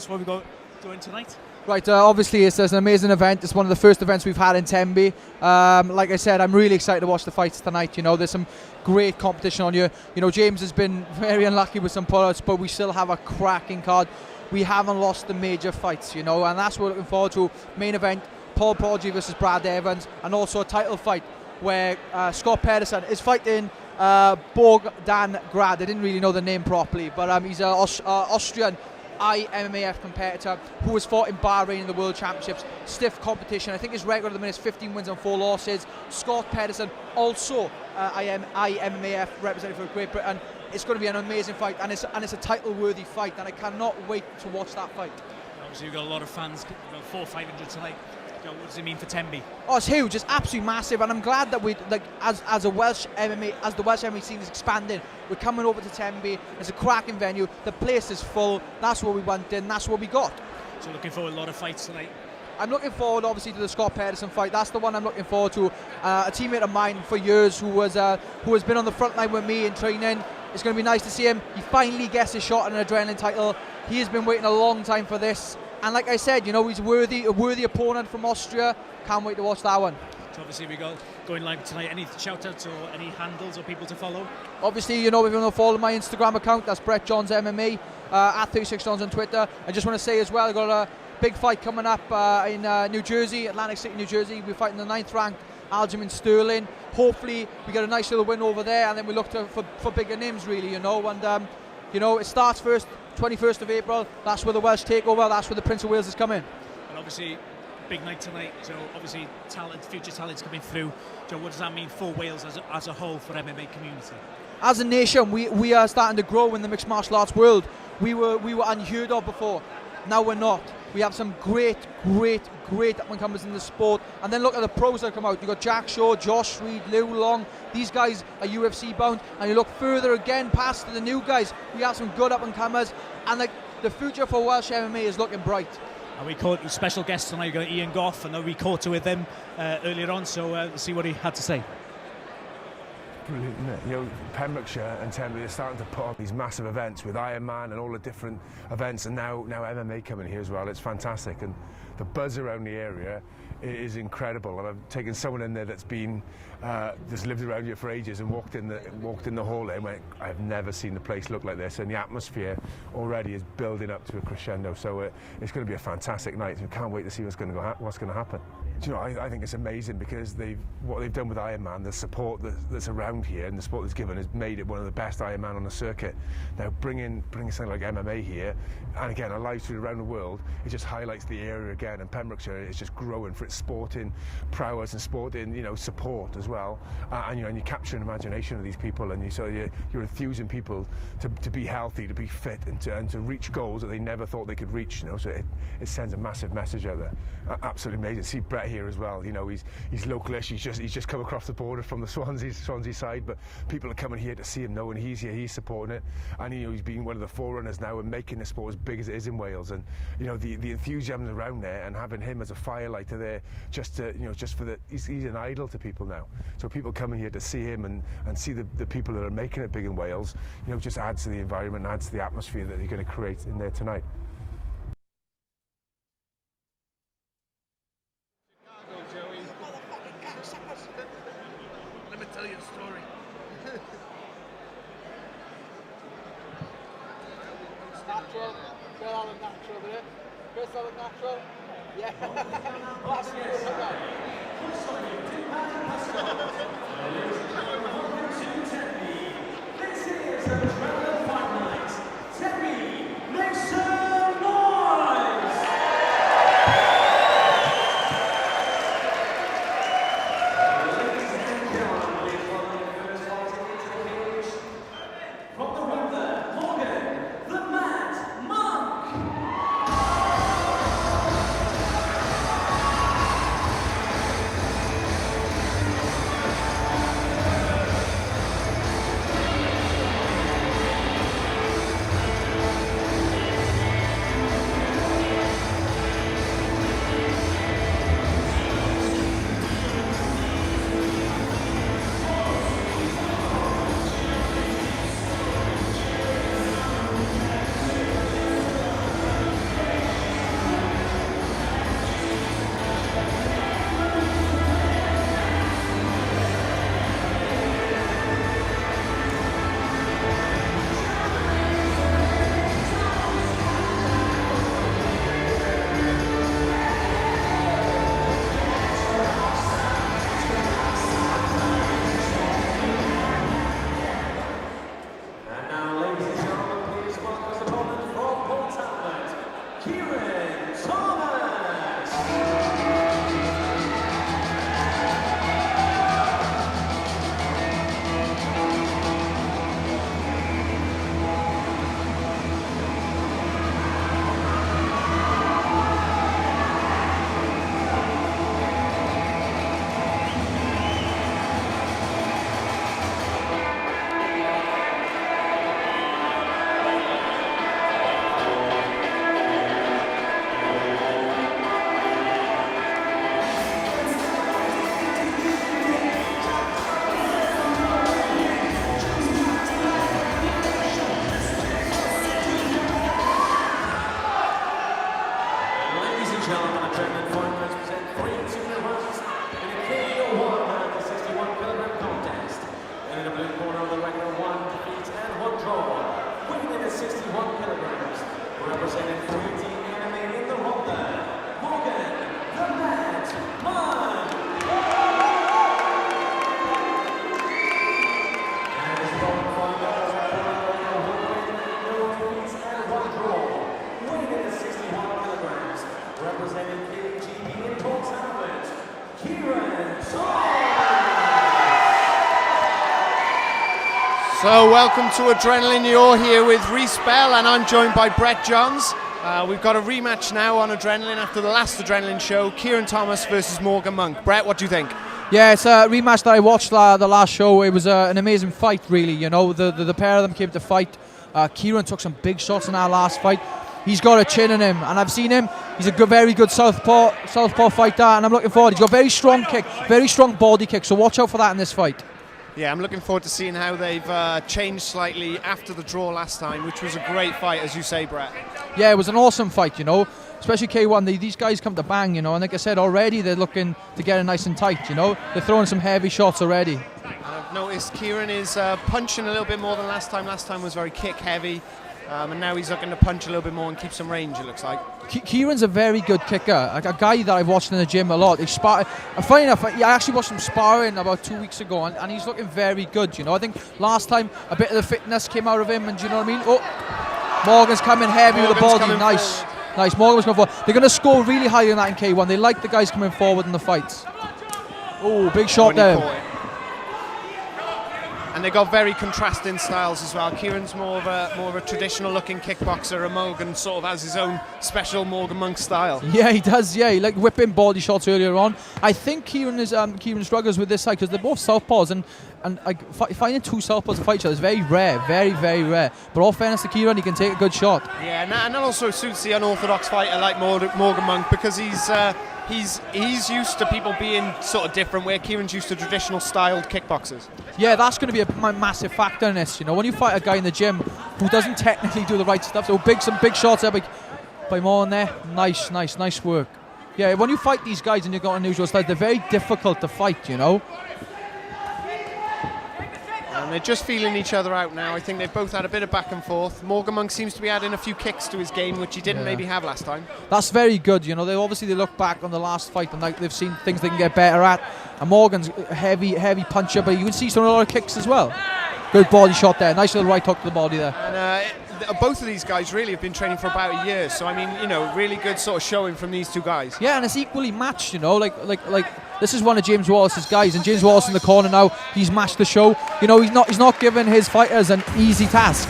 What have we got doing tonight? Right, obviously it's an amazing event. It's one of the first events we've had in Tenby. Like I said, I'm really excited to watch the fights tonight. You know, there's some great competition on here. You know, James has been very unlucky with some pullouts, but we still have a cracking card. We haven't lost the major fights, you know, and that's what we're looking forward to. Main event, Paul Prodigy versus Brad Evans, and also a title fight where Scott Pederson is fighting Bogdan Grad. I didn't really know the name properly, but he's an Austrian IMMAF competitor who has fought in Bahrain in the World Championships. Stiff competition. I think his record at the minute is 15 wins and 4 losses. Scott Pederson, also IMMAF representative for Great Britain. It's going to be an amazing fight, and it's a title-worthy fight, and I cannot wait to watch that fight. Obviously, you've got a lot of fans. You've got 4 500 tonight. What does it mean for Tenby? Oh, it's huge. It's absolutely massive, and I'm glad that we, like, as the Welsh MMA scene is expanding, we're coming over to Tenby. It's a cracking venue. The place is full. That's what we wanted, and that's what we got. So looking forward to a lot of fights tonight. I'm looking forward, obviously, to the Scott Pederson fight. That's the one I'm looking forward to. A teammate of mine for years who has been on the front line with me in training. It's going to be nice to see him. He finally gets his shot at an Adrenalin title. He has been waiting a long time for this. And like I said, you know, he's a worthy opponent from Austria. Can't wait to watch that one. So obviously we got going live tonight. Any shout-outs or any handles or people to follow? Obviously, you know, if you want to follow my Instagram account, that's Brett Johns MMA, at 36 Johns on Twitter. I just want to say as well, I've got a big fight coming up in New Jersey, Atlantic City, New Jersey. We're fighting the 9th ranked Aljamain Sterling. Hopefully we get a nice little win over there, and then we look for bigger names, really, you know. And you know, it starts first 21st of April. That's where the Welsh takeover. That's where the Prince of Wales is coming. And obviously, big night tonight. So obviously, future talents coming through. So what does that mean for Wales as a whole, for MMA community? As a nation, we are starting to grow in the mixed martial arts world. We were unheard of before. Now we're not. We have some great up-and-comers in the sport. And then look at the pros that come out. You've got Jack Shaw, Josh Reed, Liu Long. These guys are UFC bound. And you look further again past the new guys. We have some good up-and-comers. And like, the future for Welsh MMA is looking bright. And we caught a special guest tonight. You've got Ian Goff, and we caught with him earlier on. So let's see what he had to say. Brilliant, isn't it? You know, Pembrokeshire and Tenby are starting to put on these massive events with Ironman and all the different events, and now MMA coming here as well. It's fantastic, and the buzz around the area is incredible. And I've taken someone in there that's been just lived around here for ages and walked in the hall there and went, I've never seen the place look like this, and the atmosphere already is building up to a crescendo. So it's going to be a fantastic night. We can't wait to see what's going to happen. Do you know, I think it's amazing because what they've done with Ironman, the support that's around here and the support that's given has made it one of the best Ironman on the circuit. Now bringing something like MMA here, and again a live stream around the world, it just highlights the area again. And Pembrokeshire is just growing for its sporting prowess and sporting, you know, support as well. And you know, and you're capturing the imagination of these people, and you're enthusing people to be healthy, to be fit, and to reach goals that they never thought they could reach. You know, so it sends a massive message out there. Absolutely amazing. See Brett here as well. You know, he's localish. He's just come across the border from the Swansea side, but people are coming here to see him, knowing he's here, he's supporting it, and you know, he's been one of the forerunners now and making the sport as big as it is in Wales. And you know, the enthusiasm around there, and having him as a firelighter there, he's an idol to people now. So people coming here to see him and see the people that are making it big in Wales, you know, just adds to the environment, adds to the atmosphere that they're going to create in there tonight. Let me tell you a story. Natural, get all the natural there. Chris, all the natural. Yeah. Last year, This is a Adrenalin Fight Night. Tenby, make some noise! Ladies and gentlemen, we're following the first fight into the cage. From the Wonder, Morgan, the Mad Monk. gentlemen, Adrenalin fighters present 3 2-minute rounds in a KO1 round of 61kg contest. And in the blue corner of the regular 1 defeat and 1 draw, weighing in at 61 kilograms, representing 3 Team MMA in the ronda, Morgan, the Mad Man. And his opponent fighter was a no defeats and 1 draw, weighing in at 61 kilograms, representing KGB in Port Talbot, Keiran. So welcome to Adrenalin. You're here with Rhys Bell and I'm joined by Brett Johns. We've got a rematch now on Adrenalin after the last Adrenalin show. Keiran Tomas versus Morgan Monk. Brett, what do you think? Yeah, it's a rematch that I watched the last show. It was an amazing fight, really. You know, the pair of them came to fight. Keiran took some big shots in our last fight. He's got a chin in him, and I've seen him. He's a very good southpaw fighter, and I'm looking forward. He's got very strong kick, very strong body kick. So watch out for that in this fight. Yeah, I'm looking forward to seeing how they've changed slightly after the draw last time, which was a great fight, as you say, Brett. Yeah, it was an awesome fight, you know, especially K1. These guys come to bang, you know, and like I said, already they're looking to get it nice and tight, you know. They're throwing some heavy shots already. And I've noticed Keiran is punching a little bit more than last time. Last time was very kick heavy, and now he's looking to punch a little bit more and keep some range, it looks like. Kieran's a very good kicker, a guy that I've watched in the gym a lot. Funny enough, I actually watched him sparring about 2 weeks ago, and he's looking very good, you know. I think last time a bit of the fitness came out of him, and do you know what I mean? Oh, Morgan's coming heavy with the body. Nice. Morgan was coming forward. They're going to score really high in that in K1. They like the guys coming forward in the fights. Oh, big shot there. And they got very contrasting styles as well. Kieran's more of a traditional looking kickboxer, and Morgan sort of has his own special Morgan Monk style. Yeah, he does. Yeah, he like whipping body shots earlier on. I think Keiran struggles with this side because they're both southpaws, and finding two southpaws to fight each other is very rare, very, very rare. But all fairness to Keiran, he can take a good shot. Yeah, and that also suits the unorthodox fighter like Morgan Monk, because he's used to people being sort of different, where Kieran's used to traditional styled kickboxers. Yeah, that's going to be a massive factor in this. You know, when you fight a guy in the gym who doesn't technically do the right stuff, so some big shots there by Morgan there. Nice work. Yeah, when you fight these guys and you've got unusual styles, they're very difficult to fight, you know. And they're just feeling each other out now. I think they've both had a bit of back and forth. Morgan Monk seems to be adding a few kicks to his game, which he didn't maybe have last time. That's very good, you know. They look back on the last fight and they've seen things they can get better at. And Morgan's a heavy puncher, but you can see some a lot of kicks as well. Good body shot there. Nice little right hook to the body there. And both of these guys really have been training for about a year. So, I mean, you know, really good sort of showing from these two guys. Yeah, and it's equally matched, you know. Like this is one of James Wallace's guys, and James Wallace in the corner now. He's matched the show. You know, he's not giving his fighters an easy task.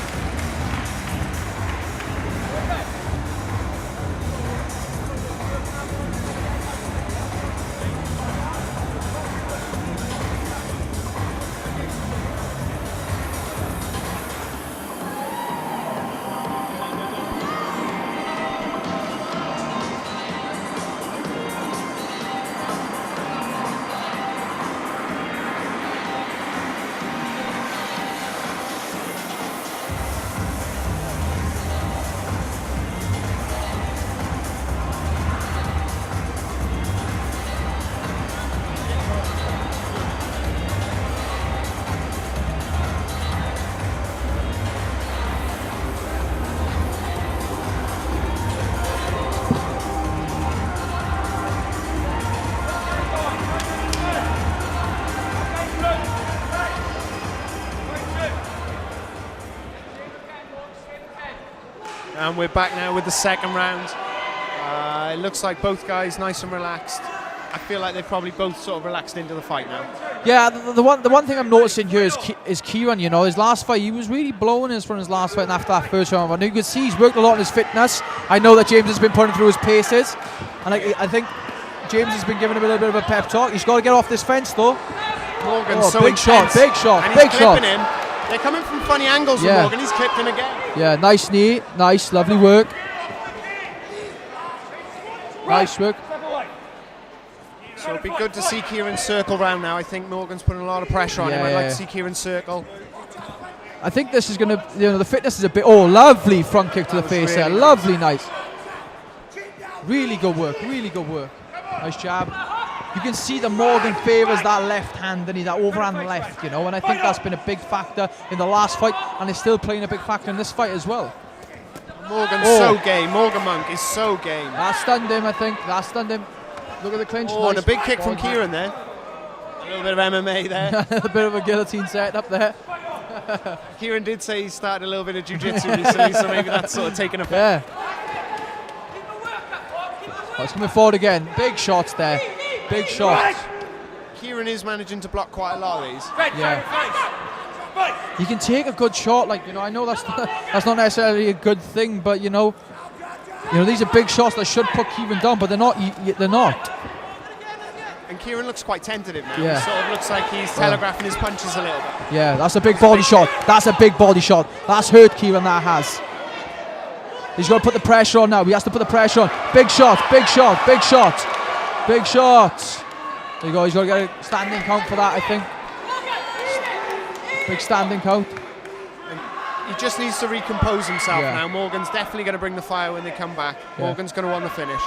And we're back now with the second round. It looks like both guys nice and relaxed. I feel like they've probably both sort of relaxed into the fight now. Yeah, the one thing I'm noticing here is Keiran. You know, his last fight, he was really blowing us from his last fight, and after that first round, and you can see he's worked a lot on his fitness. I know that James has been putting through his paces, and I think James has been giving him a little bit of a pep talk. He's got to get off this fence though. Morgan's so big intense. shot, and big he's shot. clipping him. They're coming from funny angles with Morgan. He's clipped him again. Yeah, nice knee, nice, lovely work. Nice work. So it'd be good to see Keiran circle round now. I think Morgan's putting a lot of pressure on him. I'd like to see Keiran circle. I think this is going to, you know, the fitness is a bit, lovely front kick to the face there. Lovely, nice. Really good work, really good work. Nice jab. You can see that Morgan favours that left hand, and that overhand left, you know, and I think that's been a big factor in the last fight, and it's still playing a big factor in this fight as well. Morgan's so game. Morgan Monk is so game. That stunned him, I think. That stunned him. Look at the clinch. Oh, nice. and a big kick from Keiran there. A little bit of MMA there. A bit of a guillotine set up there. Keiran did say he started a little bit of jiu-jitsu recently, so maybe that's sort of taken effect. Yeah. Oh, it's coming forward again. Big shots there. Big shots. Keiran is managing to block quite a lot of these. Yeah. You can take a good shot, like, you know, I know that's not necessarily a good thing, but you know these are big shots that should put Keiran down, but they're not. They're not. And Keiran looks quite tentative now. Yeah. He sort of looks like he's telegraphing his punches a little bit. Yeah, that's a big body shot. That's a big body shot. That's hurt Keiran, that has. He's got to put the pressure on now. He has to put the pressure on. Big shot, big shot, big shot, big shot. There you go. He's got to get a standing count for that, I think. Big standing count. He just needs to recompose himself Yeah. now. Morgan's definitely going to bring the fire when they come back. Yeah. Morgan's going to want the finish.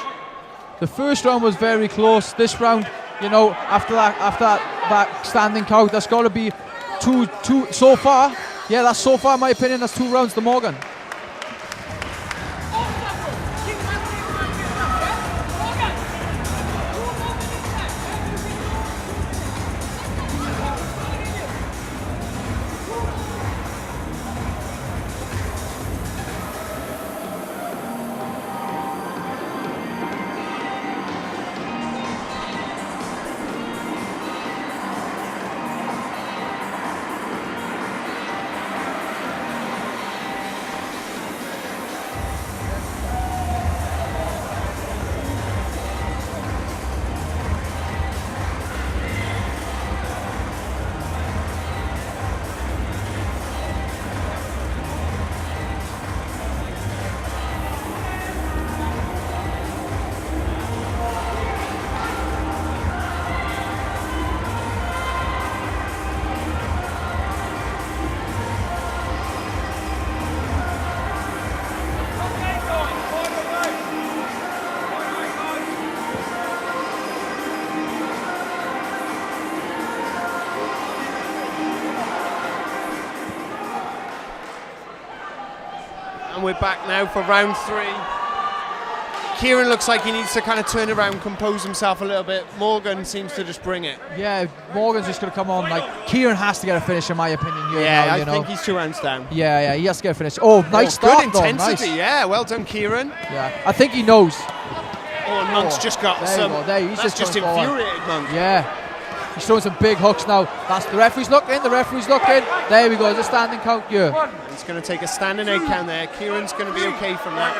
The first round was very close. This round, you know, after that standing count, that's got to be two so far. Yeah, that's so far, in my opinion, that's 2 rounds to Morgan. And we're back now for round 3. Keiran looks like he needs to kind of turn around, compose himself a little bit. Morgan seems to just bring it. Yeah, Morgan's just going to come on. Like, Keiran has to get a finish, in my opinion. Yeah, now, I think he's 2 rounds down. Yeah, he has to get a finish. Oh, nice start. Good intensity, Nice. yeah. Well done, Keiran. Yeah, I think he knows. Oh, Monk's just got there you some. go, there, he's That's just coming forward. infuriated Monk. Yeah. He's throwing some big hooks now. That's the referee's looking. There we go. There's a standing count here. He's going to take a standing egg count there. Kieran's going to be okay from that.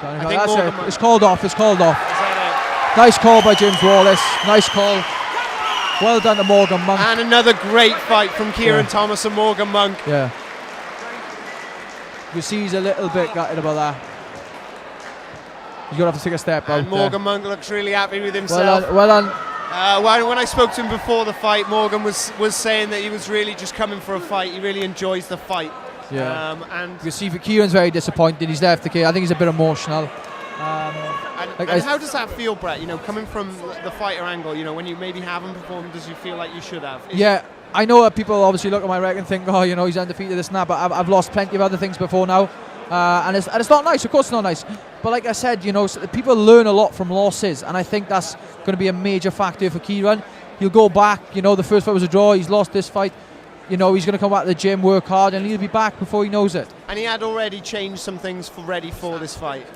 I think That's Morgan it. Monk. It's called off. Is that Nice call by James Wallace. Nice call. Well done to Morgan Monk. And another great fight from Keiran Thomas and Morgan Monk. Yeah. You see he's a little bit gutted about that. He's going to have to take a step out And Morgan Monk looks really happy with there. himself. Well done. When I spoke to him before the fight, Morgan was saying that he was really just coming for a fight. He really enjoys the fight. Yeah. And You can see Kieran's very disappointed. He's left the cage. I think he's a bit emotional. And how does that feel, Brett? You know, coming from the fighter angle, you know, when you maybe haven't performed as you feel like you should have. Yeah, I know that people obviously look at my record and think, oh, you know, he's undefeated, this and that, but I've lost plenty of other things before now. And it's not nice, of course it's not nice. But like I said, you know, people learn a lot from losses, and I think that's going to be a major factor for Keiran. He'll go back, you know, the first fight was a draw, he's lost this fight. You know, he's going to come back to the gym, work hard, and he'll be back before he knows it. And he had already changed some things ready for this fight,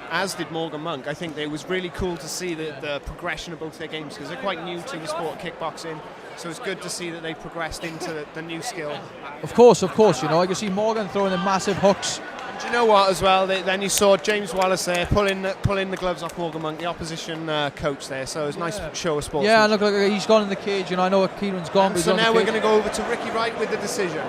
as did Morgan Monk. I think it was really cool to see the progression of both their games, because they're quite new to the sport of kickboxing. So it's good to see that they progressed into the new skill. Of course, you know, I can see Morgan throwing in massive hooks. And do you know what as well? Then you saw James Wallace there pulling the gloves off Morgan Monk, the opposition coach there. So it was a nice show of sports. Yeah, look, he's gone in the cage. You know, I know what Keiran's gone. And so now we're going to go over to Ricky Wright with the decision.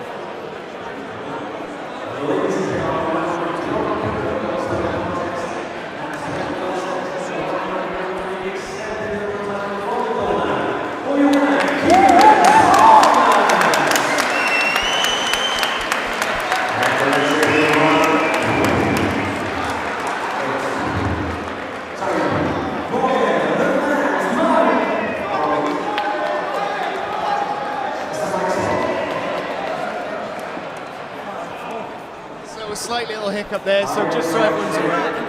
little hiccup there, so just so everyone's aware.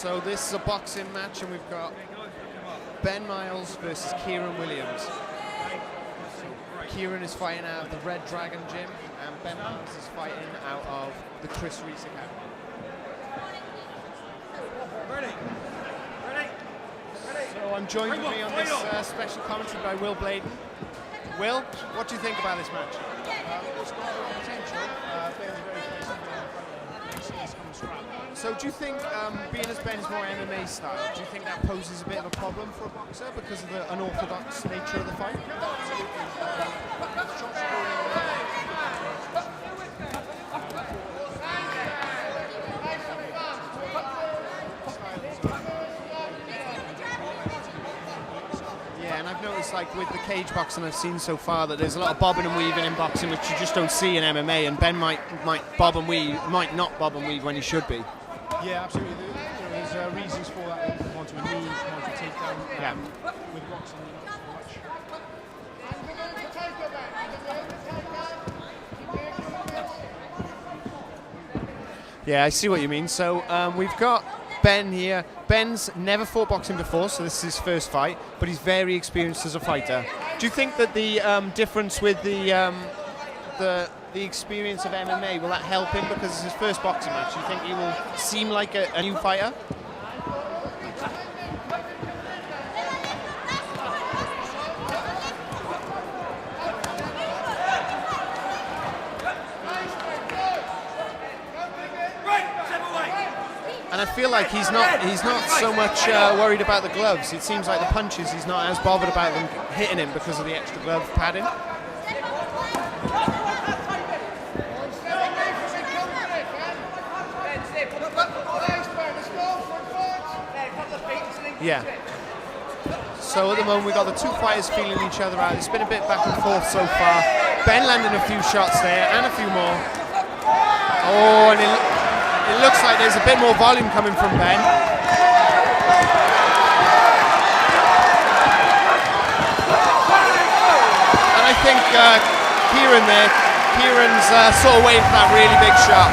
So this is a boxing match, and we've got Ben Miles versus Keiran Williams. Keiran is fighting out of the Red Dragon Gym, and Ben Miles is fighting out of the Chris Reese Academy. So I'm joined with me on this special commentary by Will Bladen. Will, what do you think about this match? It's got a lot of potential. Ben's very close. He's come scrap. So do you think, being as Ben's more MMA style, do you think that poses a bit of a problem for a boxer because of the unorthodox nature of the fight? Yeah, and I've noticed, like, with the cage boxing I've seen so far, that there's a lot of bobbing and weaving in boxing which you just don't see in MMA, and Ben might bob and weave, might not bob and weave when he should be. Yeah, absolutely. There's reasons for that. Come on to a knee, come on to a takedown. With boxing, not so much. Yeah, I see what you mean. So we've got Ben here. Ben's never fought boxing before, so this is his first fight, but he's very experienced as a fighter. Do you think that the difference with the experience of MMA, will that help him because it's his first boxing match? Do you think he will seem like a new fighter? And I feel like he's not so much worried about the gloves. It seems like the punches, he's not as bothered about them hitting him because of the extra glove padding. Yeah. So at the moment we've got the two fighters feeling each other out. It's been a bit back and forth so far. Ben landing a few shots there and a few more. Oh, and it looks like there's a bit more volume coming from Ben. And I think Keiran's sort of waiting for that really big shot.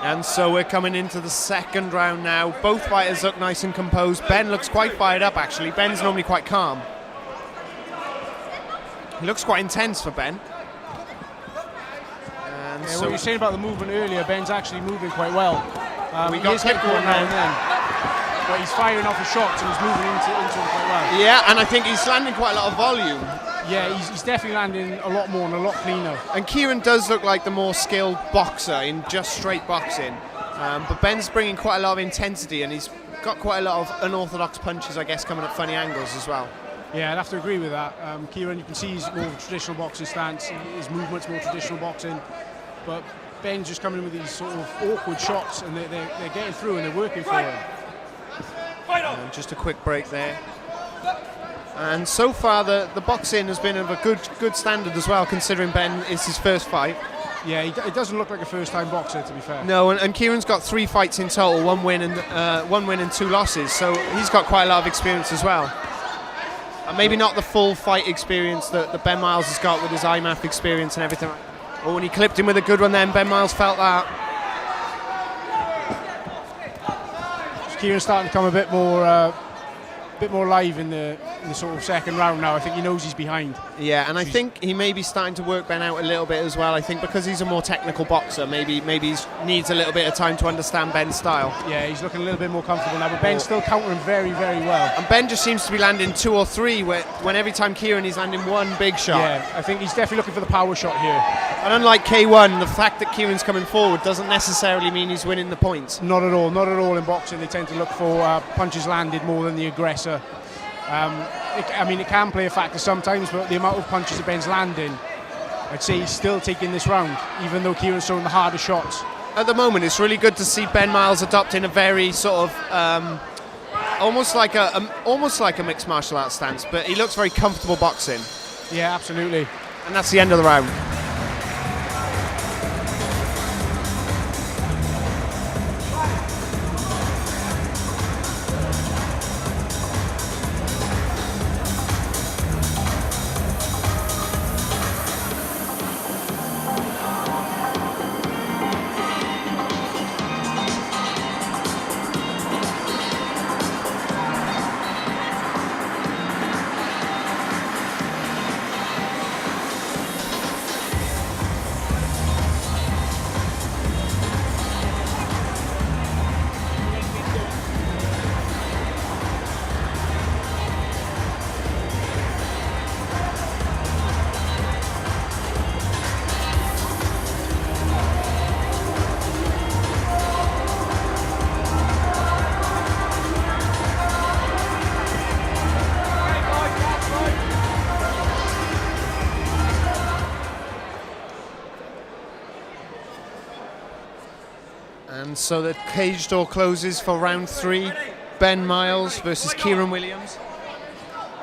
And so we're coming into the second round now. Both fighters look nice and composed. Ben looks quite fired up, actually. Ben's normally quite calm. He looks quite intense for Ben. And Yeah, so what you were saying about the movement earlier, Ben's actually moving quite well. We He got is hit clipped now now. and then, but he's firing off his shots and he's moving into them quite well. yeah, and I think he's landing quite a lot of volume. Yeah, he's definitely landing a lot more and a lot cleaner. And Keiran does look like the more skilled boxer in just straight boxing. But Ben's bringing quite a lot of intensity, and he's got quite a lot of unorthodox punches, I guess, coming at funny angles as well. Yeah, I'd have to agree with that. Keiran, you can see he's more of a traditional boxing stance. His movement's more traditional boxing. But Ben's just coming in with these sort of awkward shots, and they're getting through and they're working for him. And just a quick break there. And so far the boxing has been of a good standard as well, considering Ben is his first fight. Yeah, it doesn't look like a first-time boxer, to be fair. No, and Keiran's got 3 fights in total, one win and 2 losses, so he's got quite a lot of experience as well. And maybe not the full fight experience that Ben Miles has got with his IMAF experience and everything. Oh, and he clipped him with a good one then. Ben Miles felt that. Keiran's starting to come a bit more live in the in the sort of second round now. I think he knows he's behind. Yeah, and I think he may be starting to work Ben out a little bit as well. I think because he's a more technical boxer, maybe he needs a little bit of time to understand Ben's style. Yeah, he's looking a little bit more comfortable now, but Ben's still countering very, very well. And Ben just seems to be landing 2 or 3 when every time Keiran he's landing one big shot. Yeah, I think he's definitely looking for the power shot here. And unlike K1, the fact that Kieran's coming forward doesn't necessarily mean he's winning the points. Not at all in boxing. They tend to look for punches landed more than the aggressor. It can play a factor sometimes, but the amount of punches that Ben's landing, I'd say he's still taking this round, even though Keiran's throwing the harder shots. At the moment, it's really good to see Ben Miles adopting a very sort of almost like a mixed martial arts stance, but he looks very comfortable boxing. Yeah, absolutely. And that's the end of the round. And so the cage door closes for round 3. Ben Miles versus Keiran Williams.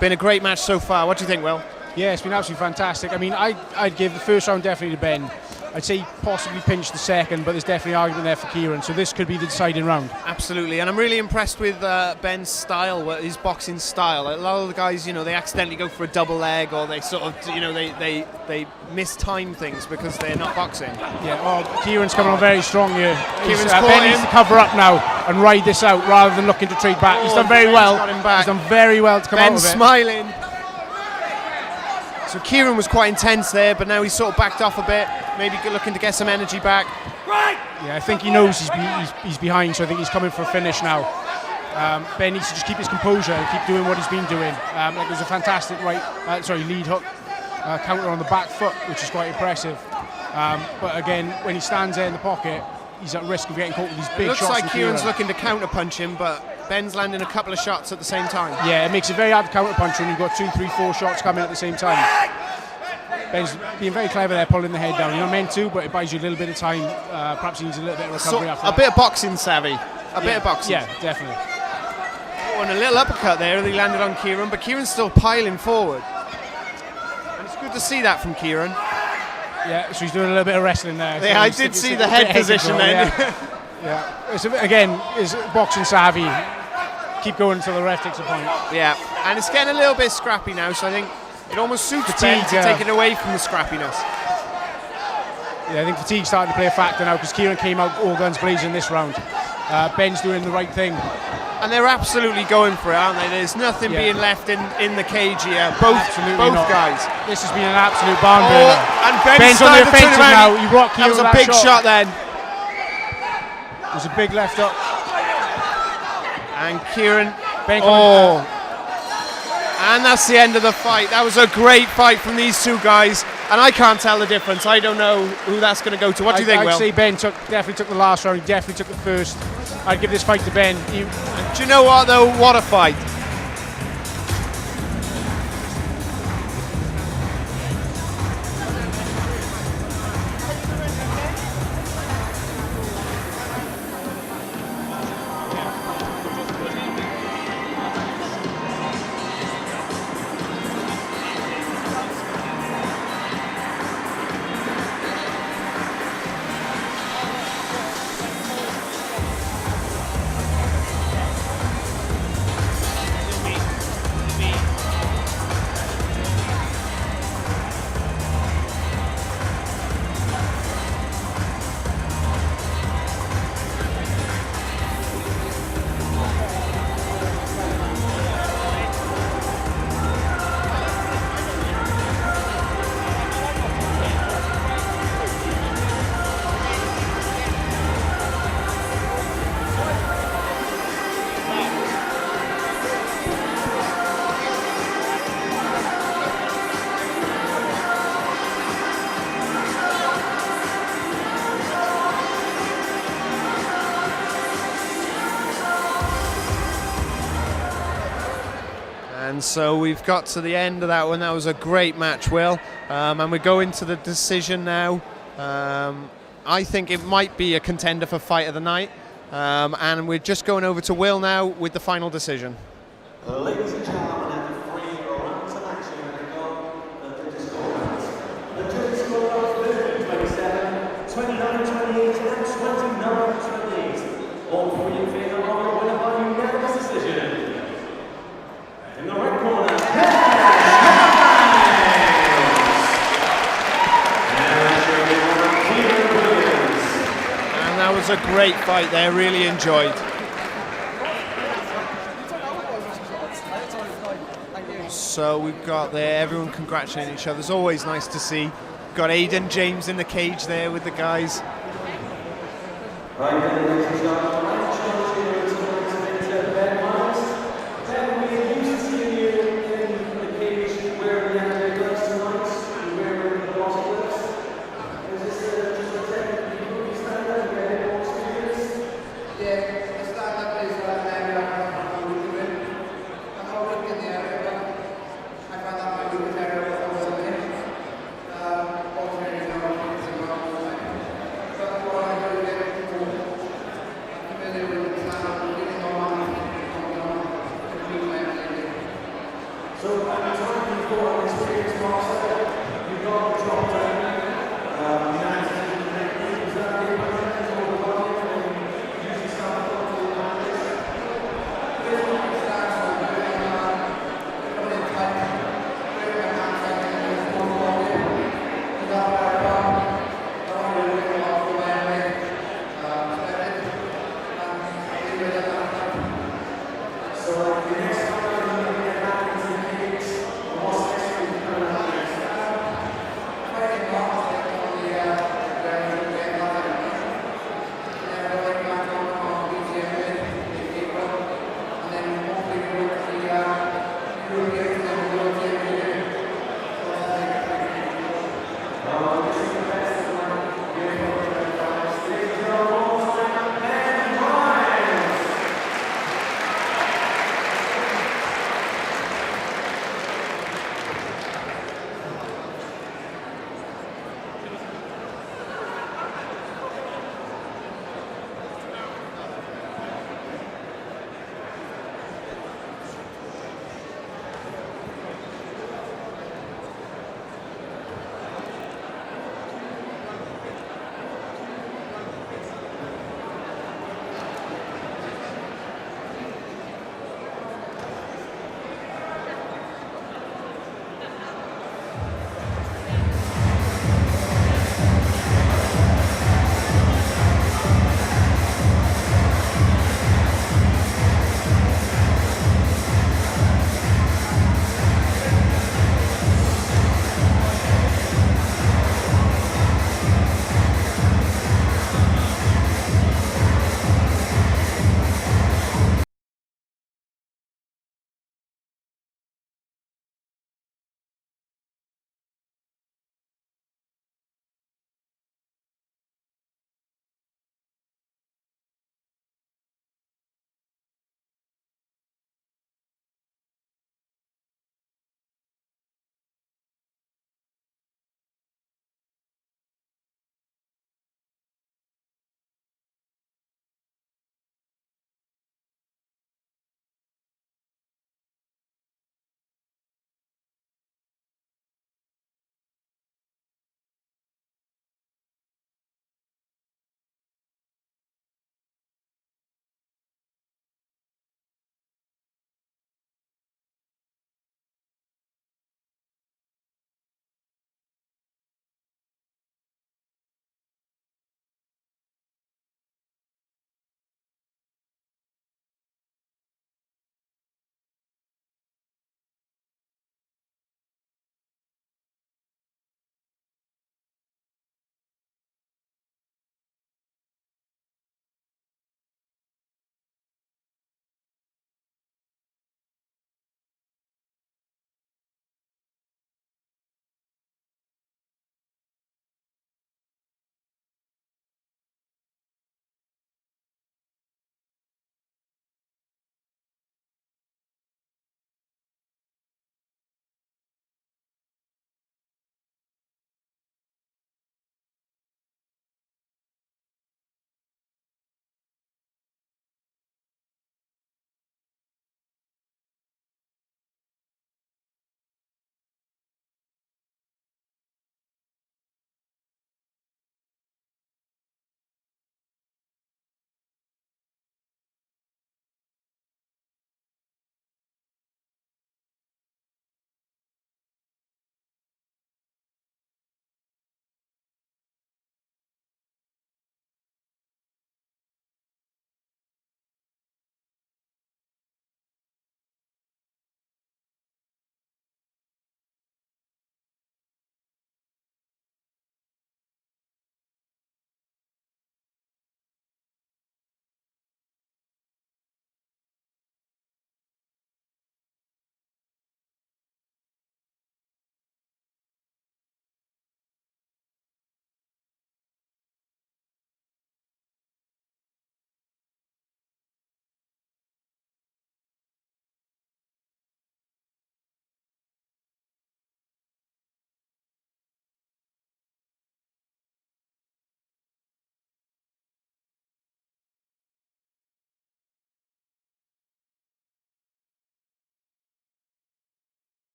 Been a great match so far. What do you think, Will? Yeah, it's been absolutely fantastic. I mean, I'd give the first round definitely to Ben. I'd say possibly pinch the second, but there's definitely argument there for Keiran, so this could be the deciding round. Absolutely, and I'm really impressed with Ben's style, his boxing style. A lot of the guys, they accidentally go for a double leg, or they sort of, they mistime things because they're not boxing. Yeah, Keiran's coming on very strong here. Ben needs to cover up now and ride this out rather than looking to trade back. He's done very well. He's done very well to come out of it. Ben's smiling. So Keiran was quite intense there, but now he's sort of backed off a bit, maybe looking to get some energy back. Yeah, I think he knows he's behind, so I think he's coming for a finish now. Ben needs to just keep his composure and keep doing what he's been doing. There's a fantastic lead hook counter on the back foot, which is quite impressive. But again, when he stands there in the pocket, he's at risk of getting caught with these big shots. It looks like Kieran's looking to counter punch him, but Ben's landing a couple of shots at the same time. Yeah, it makes it very hard to counter punch when you've got 2, 3, 4 shots coming at the same time. Ben's being very clever there, pulling the head down. You're not meant to, but it buys you a little bit of time. Perhaps he needs a little bit of recovery after that. A bit of boxing savvy. A bit of boxing. Yeah, definitely. Oh, and a little uppercut there, he landed on Keiran, but Kieran's still piling forward. And it's good to see that from Keiran. Yeah, so he's doing a little bit of wrestling there. Yeah, I did see the head position then. Yeah. It's boxing savvy. Keep going until the ref takes a point. Yeah, and it's getting a little bit scrappy now, so I think it almost suits Ben to take it away from the scrappiness. Yeah, I think fatigue's starting to play a factor now because Keiran came out all guns blazing this round. Ben's doing the right thing. And they're absolutely going for it, aren't they? There's nothing being left in the cage here. Both guys. This has been an absolute barn burner. And Ben's on the offensive now. He rocked Keiran. That was a big shot then. There's a big left up. And Keiran. And that's the end of the fight. That was a great fight from these two guys. And I can't tell the difference. I don't know who that's going to go to. What do you think, Will? I'd say Ben definitely took the last round. He definitely took the first. I'd give this fight to Ben. And do you know what, though? What a fight. And so we've got to the end of that one. That was a great match, Will. And we go into the decision now. I think it might be a contender for fight of the night. And we're just going over to Will now with the final decision. Ladies and gentlemen, after 3 rounds of action, the judges scorecards. The judges scorecards 27, 29, 28, and 29, 28. All three in favour of your winner by unanimous decision. In the red corner, And that was a great fight there, really enjoyed. So we've got there, everyone congratulating each other. It's always nice to see. Got Aidan James in the cage there with the guys. right then, ladies and gentlemen, I'm challenging you tonight to Ben Miles. Ben, we are used to seeing you in the cage wearing the MMA gloves tonight, and wearing the boss gloves. Is this just a technique you stand up and get any more experience? Yeah, the stand-up is an area I'm really good. I'm not weak in the area, but I found out my weakest area was always in it. Both areas are weak as well. But what I do is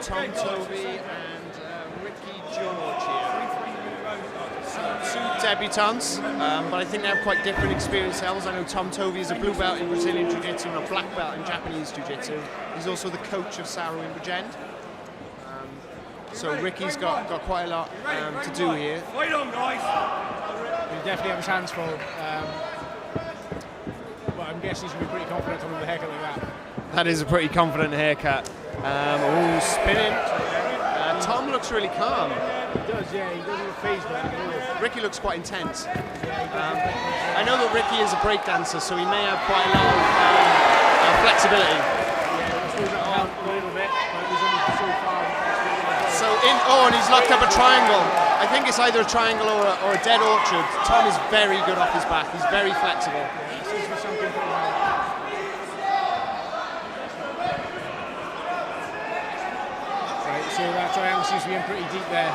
Tom Tovey and Ricky George here. So 2 debutants, but I think they have quite different experience levels. I know Tom Tovey is a blue belt in Brazilian Jiu-Jitsu and a black belt in Japanese Jiu-Jitsu. He's also the coach of Saru in Bridgend. So Ricky's got quite a lot to do here. Fight on, guys! He'll definitely have his hands full. But I'm guessing he's going to be pretty confident on the haircut like that. That is a pretty confident haircut. Spinning. Tom looks really calm. He does, yeah. He doesn't look phased by it at all. Ricky looks quite intense. I know that Ricky is a break dancer, so he may have quite a lot of flexibility. Yeah, I suppose that'll help a little bit, but he's only so far. And he's locked up a triangle. I think it's either a triangle or a dead orchard. Tom is very good off his back. He's very flexible. Yeah, seems to be something pretty well. Right, so that triangle seems to be in pretty deep there.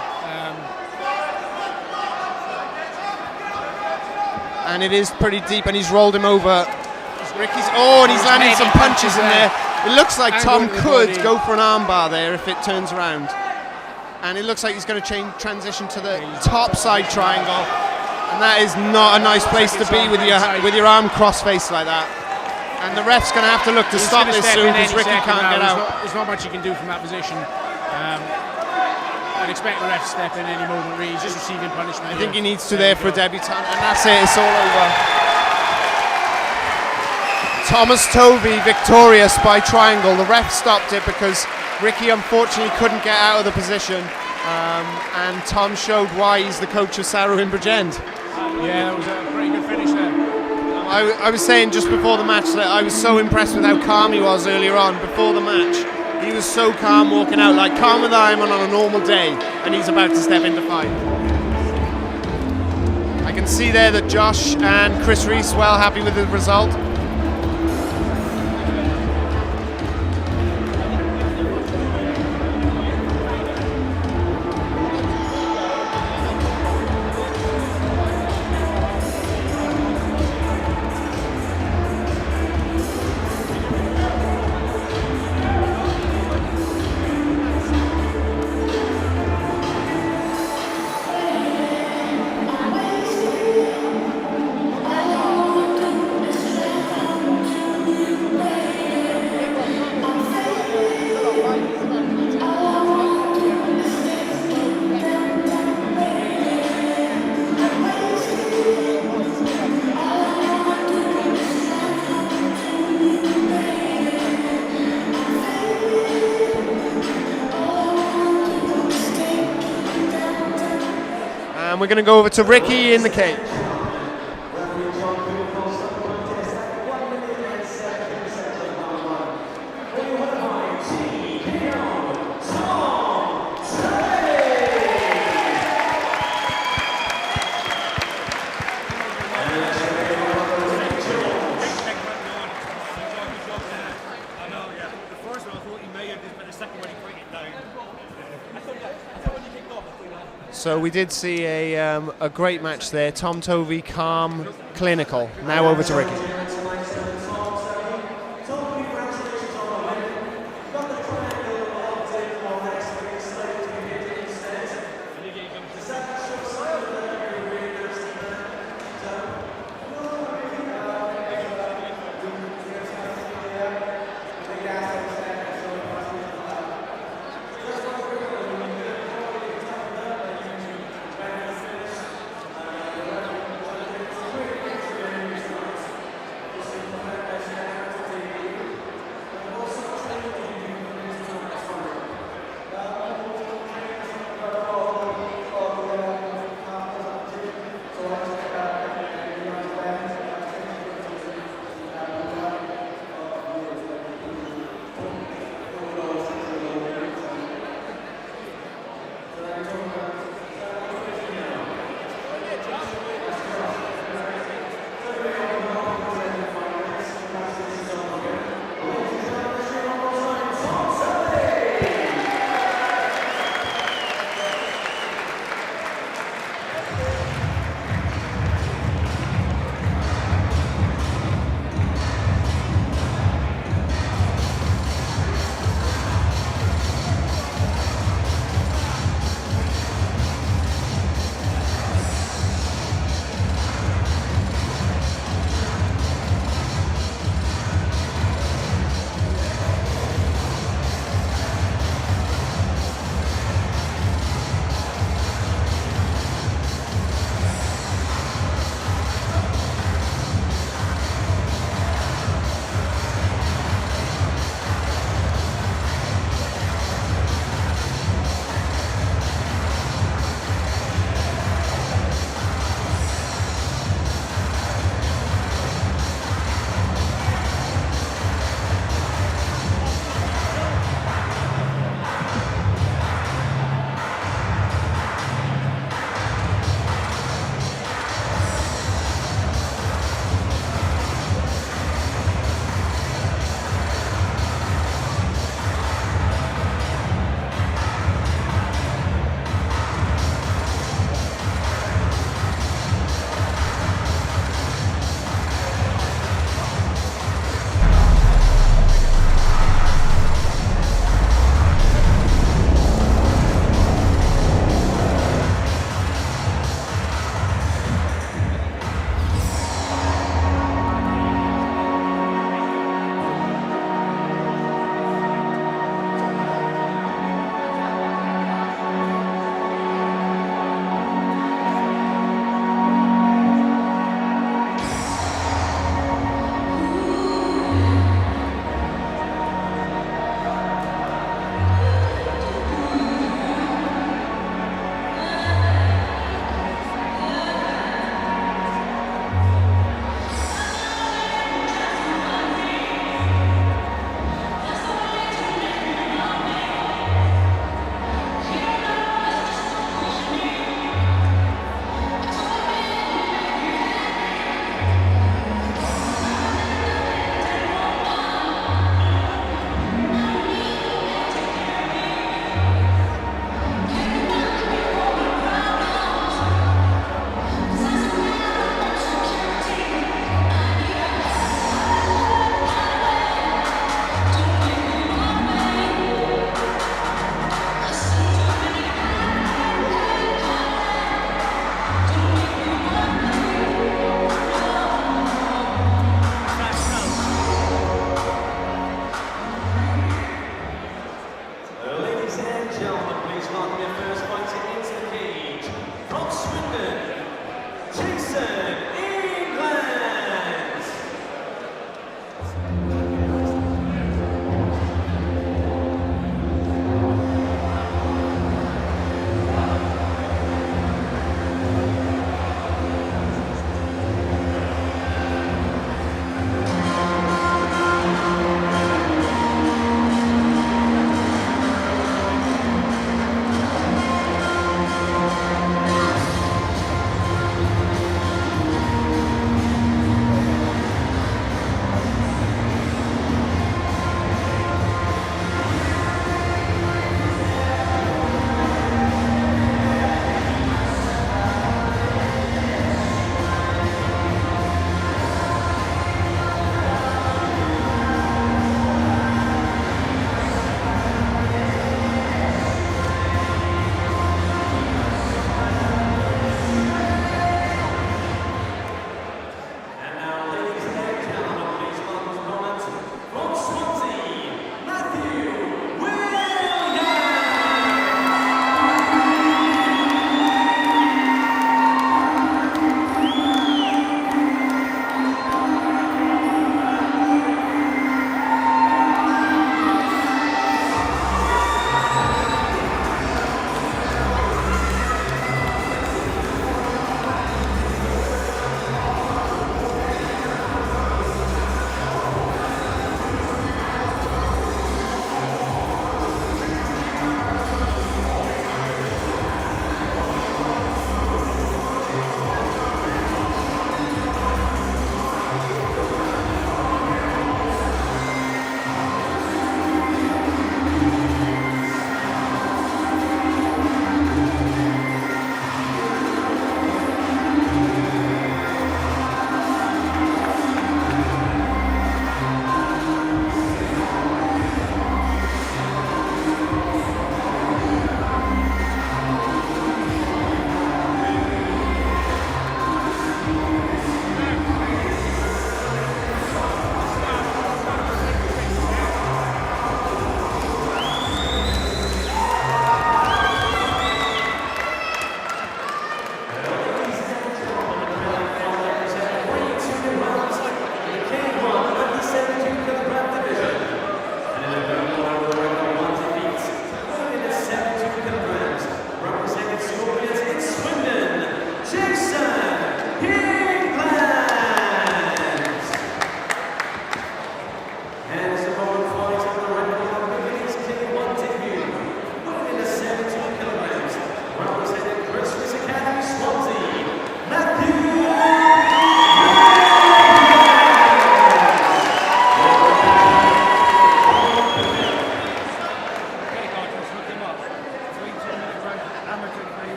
And it is pretty deep, and he's rolled him over. And he's landing some punches in there. It looks like Tom could go for an armbar there if it turns around. And it looks like he's going to transition to the top side triangle, and that is not a nice place to be with your arm cross-faced like that. And the ref's going to have to look to stop this soon because Ricky can't get out. There's not much he can do from that position. I'd expect the ref to step in any moment. Really, he's just receiving punishment. I think he needs to there for a debutant, and that's it. It's all over. Thomas Tovey victorious by triangle. The ref stopped it because Ricky unfortunately couldn't get out of the position, and Tom showed why he's the coach of Saru in Bridgend. Yeah, that was a pretty good finish there. I was saying just before the match that I was so impressed with how calm he was earlier on. Before the match, he was so calm walking out, like calmer than I'm on a normal day, and he's about to step into fight. I can see there that Josh and Chris Reese well happy with the result. And we're going to go over to Ricky in the cage. So we did see a great match there. Tom Tovey, calm, clinical. Now over to Ricky.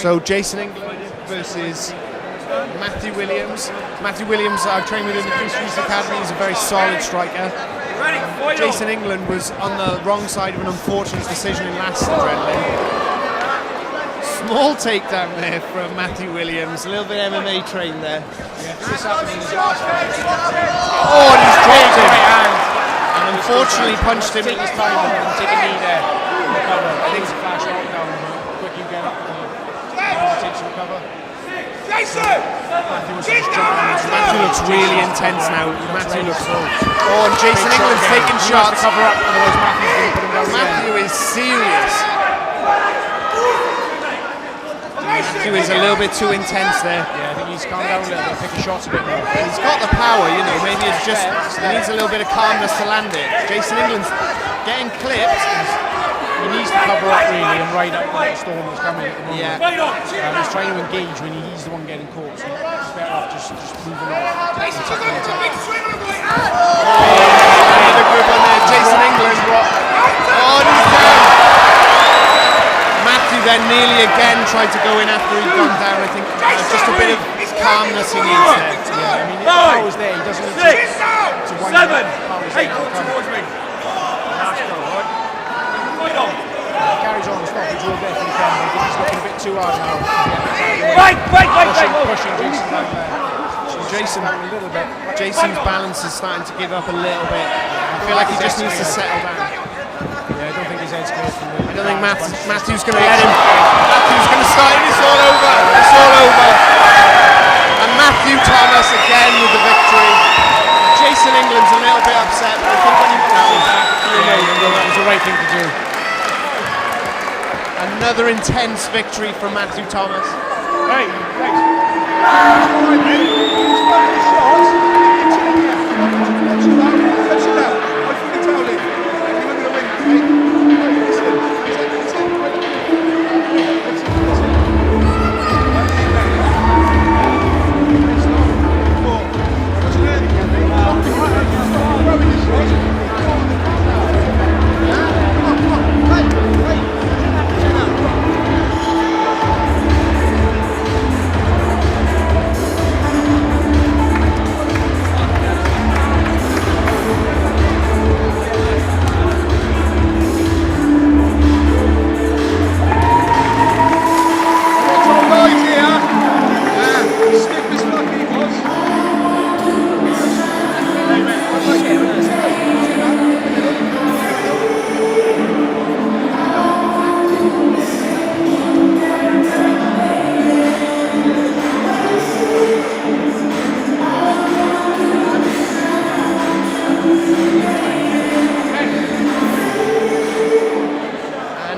So Jason England versus Matthew Willaims. Matthew Willaims, I've trained with him in the Christie's Academy. He's a very solid striker. Jason England was on the wrong side of an unfortunate decision in last Adrenalin. Small takedown there from Matthew Willaims. A little bit MMA trained there. Oh, and he's dropped him. And unfortunately punched him. Take his time and take a knee there. Recover. I think it's a flash knockdown, but quick you get up and take some cover. Matthew looks really intense now. Matthew looks. Oh, and Jason England's taking shots. Cover up, otherwise Matthew's going to put him down. Matthew is serious. Matthew is a little bit too intense there. Yeah, I think he's calmed down a little bit, picking shots a bit more. He's got the power, you know. Maybe it's just he needs a little bit of calmness to land it. Jason England's getting clipped. He needs to cover up really and ride out the storm that's coming at the moment. Yeah. He's trying to engage when he's the one getting caught, so he's better off just moving off. Oh, a good one there, Jason England. Oh, and he's down. Matthew then nearly again tried to go in after he'd gone down. I think just a bit of calmness he needs there. Yeah, I mean, if the power's there, he doesn't need to wind up. He carries on the stoppage all day from the camera. I think he's looking a bit too hard now. Pushing Jason down there. Jason's balance is starting to give up a little bit. I feel like he just needs to settle down. Yeah, I don't think his head's clear from the... I don't think Matthew's going to let him. Matthew's going to start him. It's all over. It's all over. And Matthew Tomas again with the victory. Jason England's a little bit upset, but I think when he that was the right thing to do. Another intense victory from Matthew Tomas. Hey, thanks.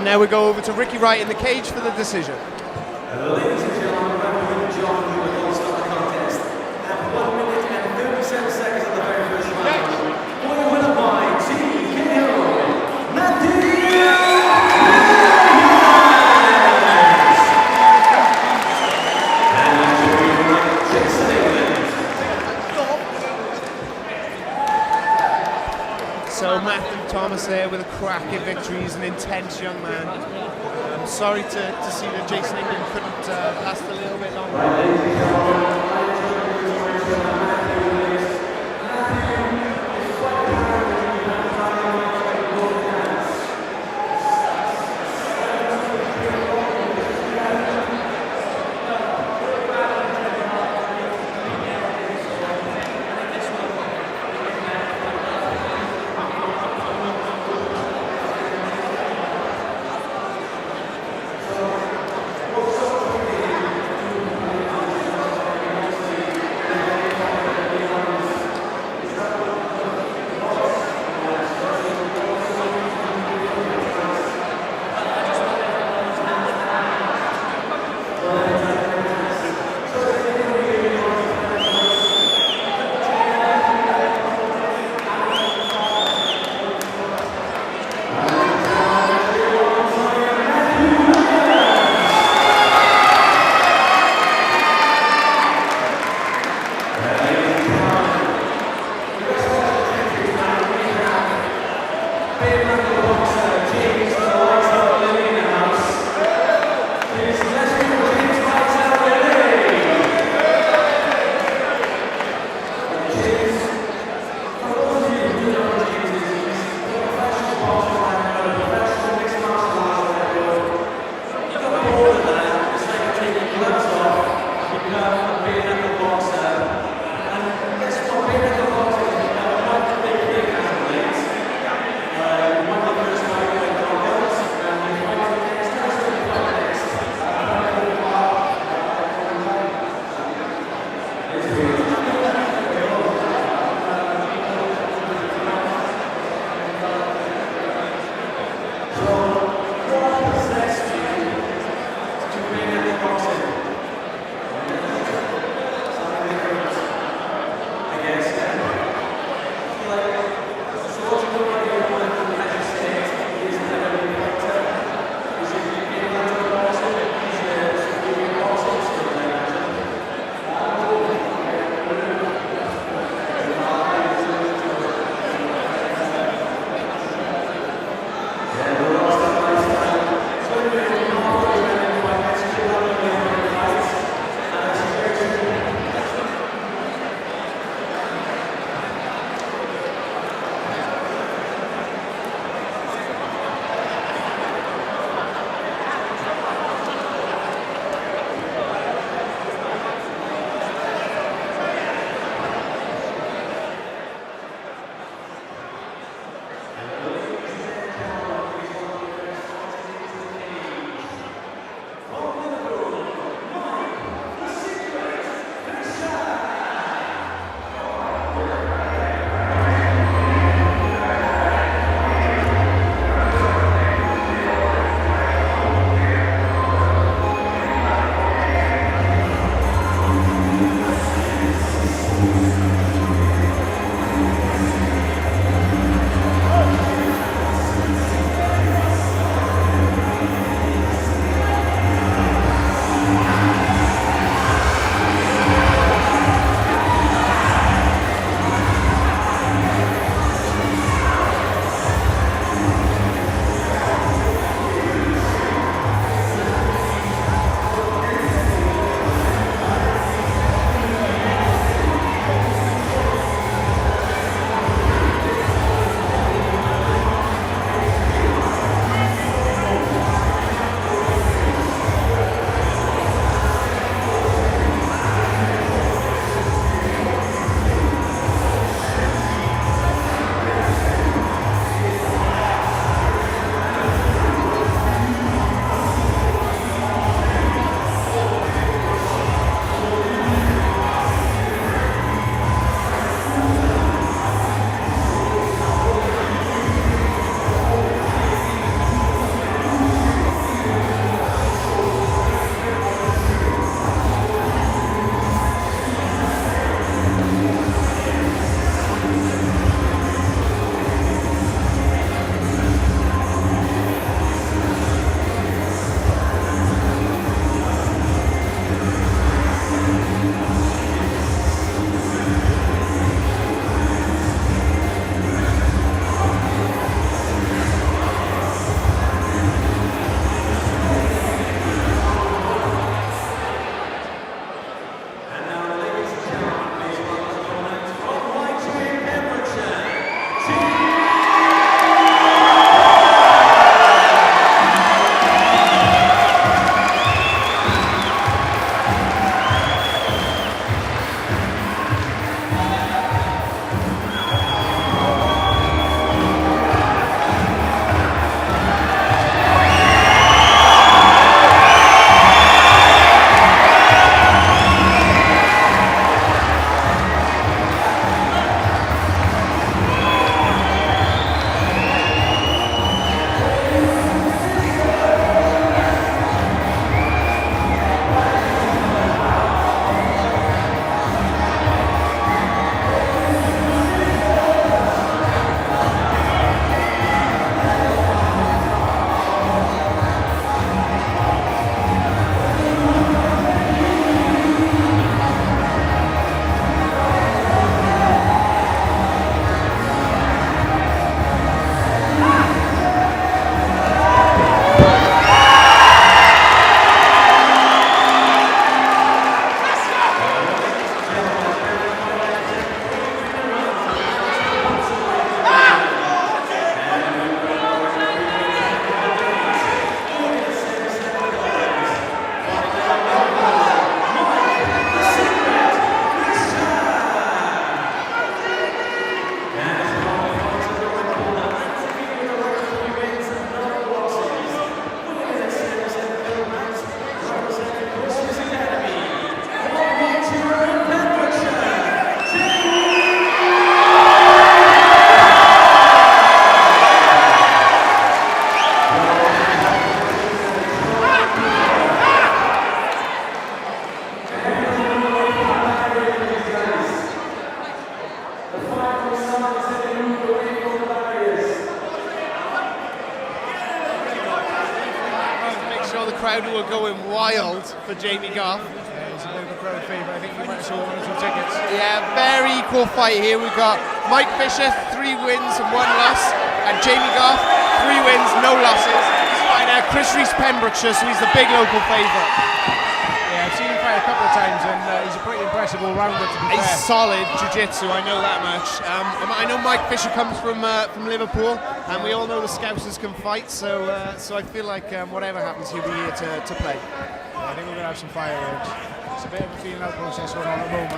Now we go over to Ricky Wright in the cage for the decision. Ladies and gentlemen, referee John will start the contest at 1 minute and 37 seconds of the very first round. For the winner by TKO, Matthew. So Matthew Tomas there with a cracking victory. He's an intense young man. I'm sorry to see that Jason England couldn't last a little bit longer. crowd who were going wild for Jamie Goff. Yeah, he's a bit of a crowd favourite. I think we might have sold 1 or 2 tickets. Yeah, very equal fight here. We've got Mike Fisher, 3 wins and 1 loss, and Jamie Goff, 3 wins, no losses. He's fighting Chris Reese Pembrokeshire, so he's the big local favourite. Yeah, I've seen him fight a couple of times, and he's a pretty impressive all-rounder, to be He's fair. solid jiu-jitsu, I know that much. I know Mike Fisher comes from Liverpool, and we all know the Scousers can fight, so I feel like whatever happens, he'll be here to play. Yeah, I think we're going to have some fireworks. It's a bit of a feeling out process going on at the moment.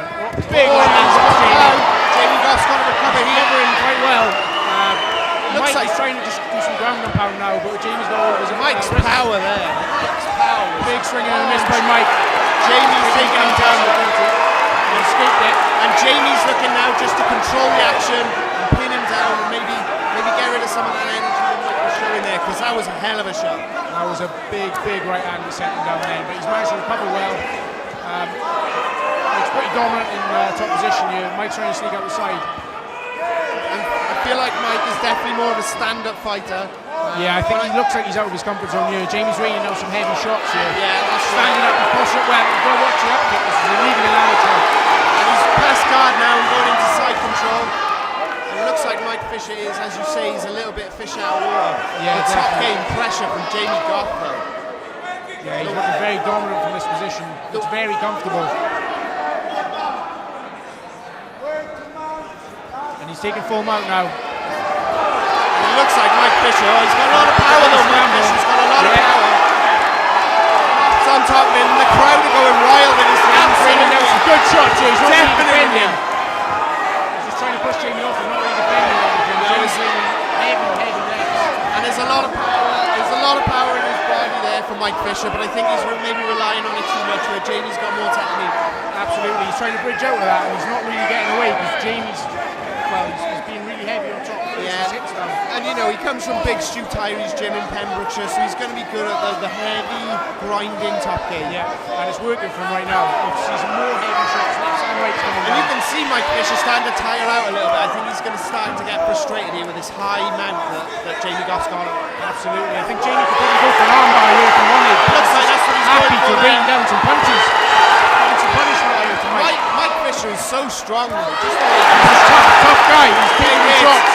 Big lands for Jamie. Jamie Goff's got to recover here. Covering quite well. Looks he's trying to just do some ground and pound now, but Jamie's got all of his Mike's power there. Mike's power. Big swing and a miss by Mike. Jamie's taking him down. He escaped it. And Jamie's looking now just to control the action and pin him down and maybe get rid of some of that energy that Mike was showing there, because that was a hell of a shot. That was a big right hand that sent him down there, but he's managed to recover well. It's pretty dominant in top position here. Mike's trying to sneak out the side. And I feel like Mike is definitely more of a stand-up fighter. Yeah, I think he looks like he's out of his comfort zone here. Jamie's raining out some heavy shots here. Yeah, that's standing up and pushing it well. You've got to watch the upkick. This is a legally amateur. And he's past guard now and going into side control. And it looks like Mike Fisher is, as you say, he's a little bit fish out of water. Yeah, the top game pressure from Jamie Goff though. Yeah, he's looking very dominant from this position. It's very comfortable. And he's taking full mount now. And it looks like Mike Fisher, he's got a lot of power though, Mike Fisher's got a lot of power. It's on top of him, the crowd are going wild in his hands. It's a good shot, Jay. He's not really defending. Definitely. He's just trying to push Jamie off and not really defending anything. Jamie's leaning heavy left. And there's a lot of power in his body there for Mike Fisher, but I think he's maybe relying on it too much, where Jamie's got more technique. Absolutely, he's trying to bridge out of that, and he's not really getting away because Jamie's, well, he's being really heavy on top. Yeah, and you know, he comes from Big Stu Tyrie's gym in Pembrokeshire, so he's going to be good at the heavy, grinding top game. Yeah, and it's working for him right now. You see some more heavy shots, left and right coming down. And you can see Mike Fisher starting to tire out a little bit. I think he's going to start to get frustrated here with this high mount that Jamie Goff's got. Absolutely, I think Jamie could probably go for an armbar here if he wanted. Looks like that's what he's happy going to for rain there. down some punches. Some punishment here to Mike. Mike Fisher is so strong though. Just He's tough guy, he's taking the shots.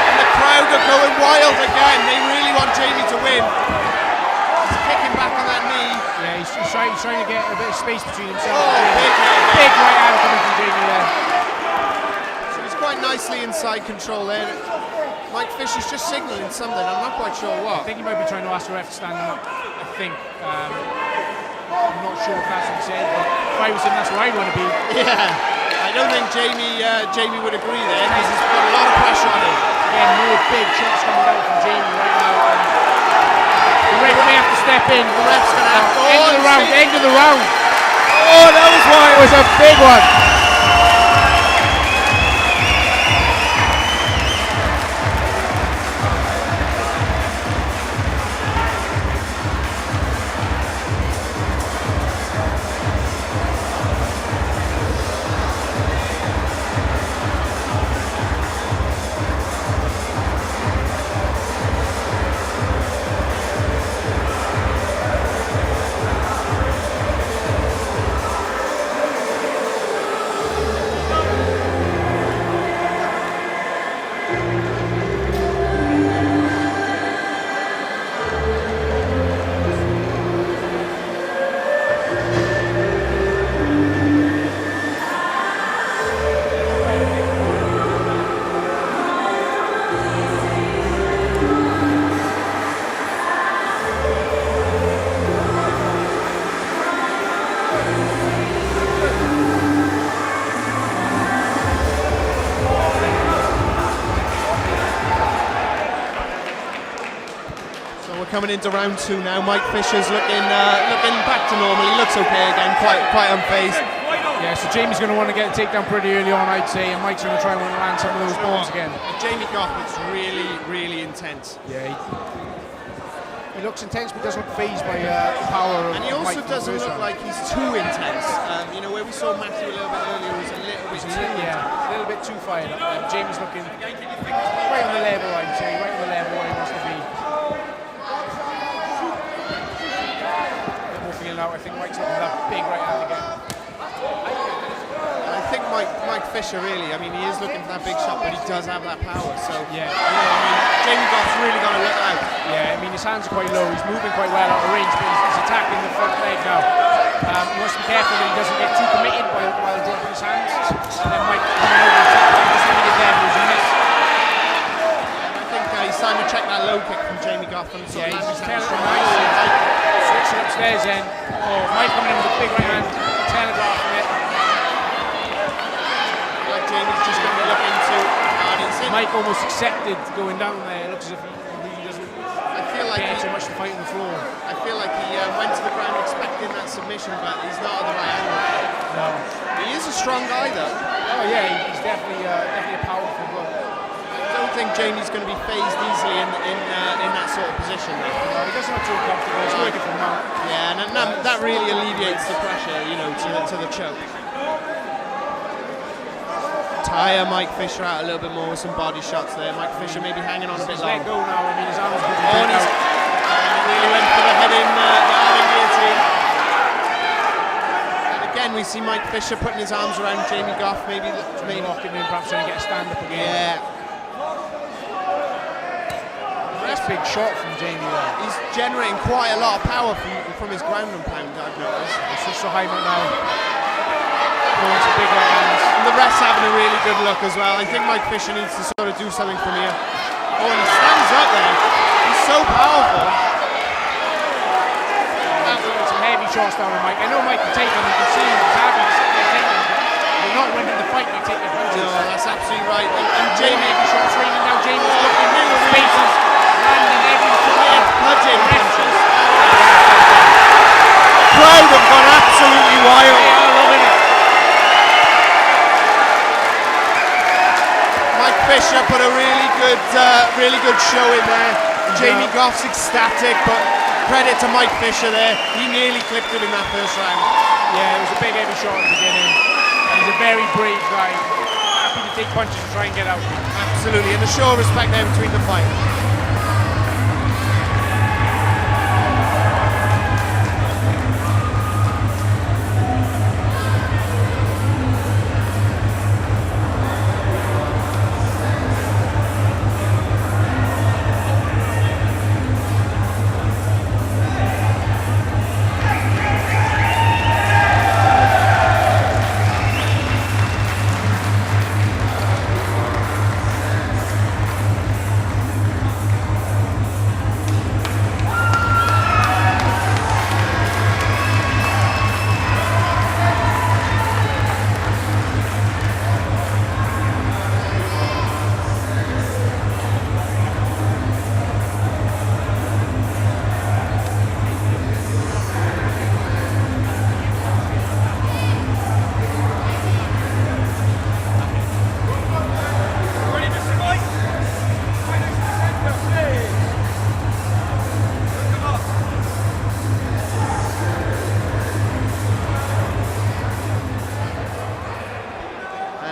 And the crowd are going wild again. They really want Jamie to win. He's kicking back on that knee. Yeah, he's trying to get a bit of space between himself Oh, and Jamie. big right hand coming from Jamie there. So he's quite nicely inside control there. Mike Fisher's just signalling something. I'm not quite sure I what. think he might be trying to ask the ref to stand him up. I think. I'm not sure if that's what he said, but if I was him, that's where I'd want to be. Yeah, I don't think Jamie would agree there, because he's put a lot of pressure on him. Again, more big shots coming out from Jamie right now. The ref may have to step in. The ref's going to have to end of the round. Oh, that was why It was a big one. Coming into round two now. Mike Fisher's looking back to normal. He looks okay again, quite unfazed. Yeah, so Jamie's going to want to get a takedown pretty early on, I'd say, and Mike's going to try and want to land some of those bombs again. Jamie Goff looks really intense. Yeah, he looks intense, but doesn't look fazed by the power of And he also Mike doesn't look like he's too intense. Where we saw Matthew a little bit earlier was a little bit too a little bit too fired up. Jamie's looking right on the level, I'd say, right on the level where he wants to be. Out. I think Mike's looking at that big right hand again. I think Mike Fisher really, he is looking for that big shot, but he does have that power. So yeah, Jamie Goff's really got to look out. Yeah, his hands are quite low. He's moving quite well out of range, but he's attacking the front leg now. He must be careful that he doesn't get too committed while dropping his hands. And then Mike coming over the top leg, just like he did there, was a miss. I think he's starting to check that low kick from Jamie Goff. And yeah, he's telling him nicely. Switching upstairs then. Oh, Mike coming in with a big right hand, telegraphing it. Like Jamie's just going to be looking to, and he's Mike almost accepted going down there. It looks as if he really doesn't care so much to fight on the floor. I feel like he went to the ground expecting that submission, but he's not at the right angle. No. He is a strong guy, though. Oh yeah, he's definitely a powerful bloke. I don't think Jamie's going to be phased easily in that sort of position. No, he doesn't look too comfortable. He's working from now. Yeah, and that really alleviates the pressure, you know, to the choke. Tire Mike Fisher out a little bit more with some body shots there. Mike Fisher maybe hanging on a bit long. Let go now. I mean, his arms good. And he really went for the head in the arm in guillotine. And again, we see Mike Fisher putting his arms around Jamie Goff, maybe locking him, perhaps trying to get a stand up again. Yeah. Nice big shot from Jamie there. He's generating quite a lot of power from his ground and pound, I've noticed. It's just so high now. Going to big hands. And the ref's having a really good look as well. I think Mike Fisher needs to sort of do something from here. Oh, and he stands up there. He's so powerful. Some heavy shots down on Mike. I know Mike can take them. You can see him. He's happy to sit there taking them. But you're not winning the fight. You take your punches. No, that's absolutely right. And Jamie, heavy shots raining now. Jamie's looking in the spaces, landing every shot. punching punches. The crowd have gone absolutely wild. They are loving it. Mike Fisher put a really good show in there. Jamie Goff's ecstatic, but credit to Mike Fisher there. He nearly clipped him in that first round. Yeah, it was a big heavy shot at the beginning. He's a very brave guy. Happy to take punches and try and get out. Absolutely, and a show of respect there between the fight.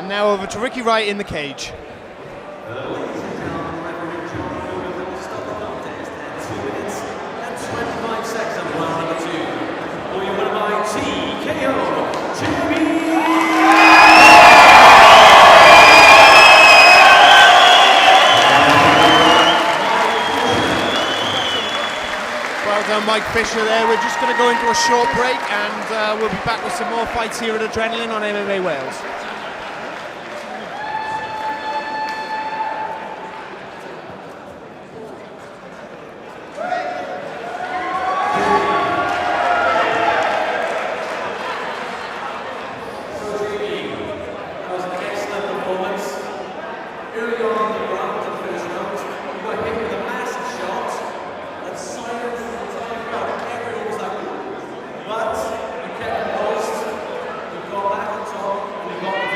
Now over to Ricky Wright in the cage. Ladies and gentlemen, referee John will stop the contest at 2 minutes and 25 seconds of round number 2. For your winner by TKO, Jamie. Well done, Mike Fisher there. We're just going to go into a short break and we'll be back with some more fights here at Adrenalin on MMA Wales. But you kept the post, you got back on top, and you got the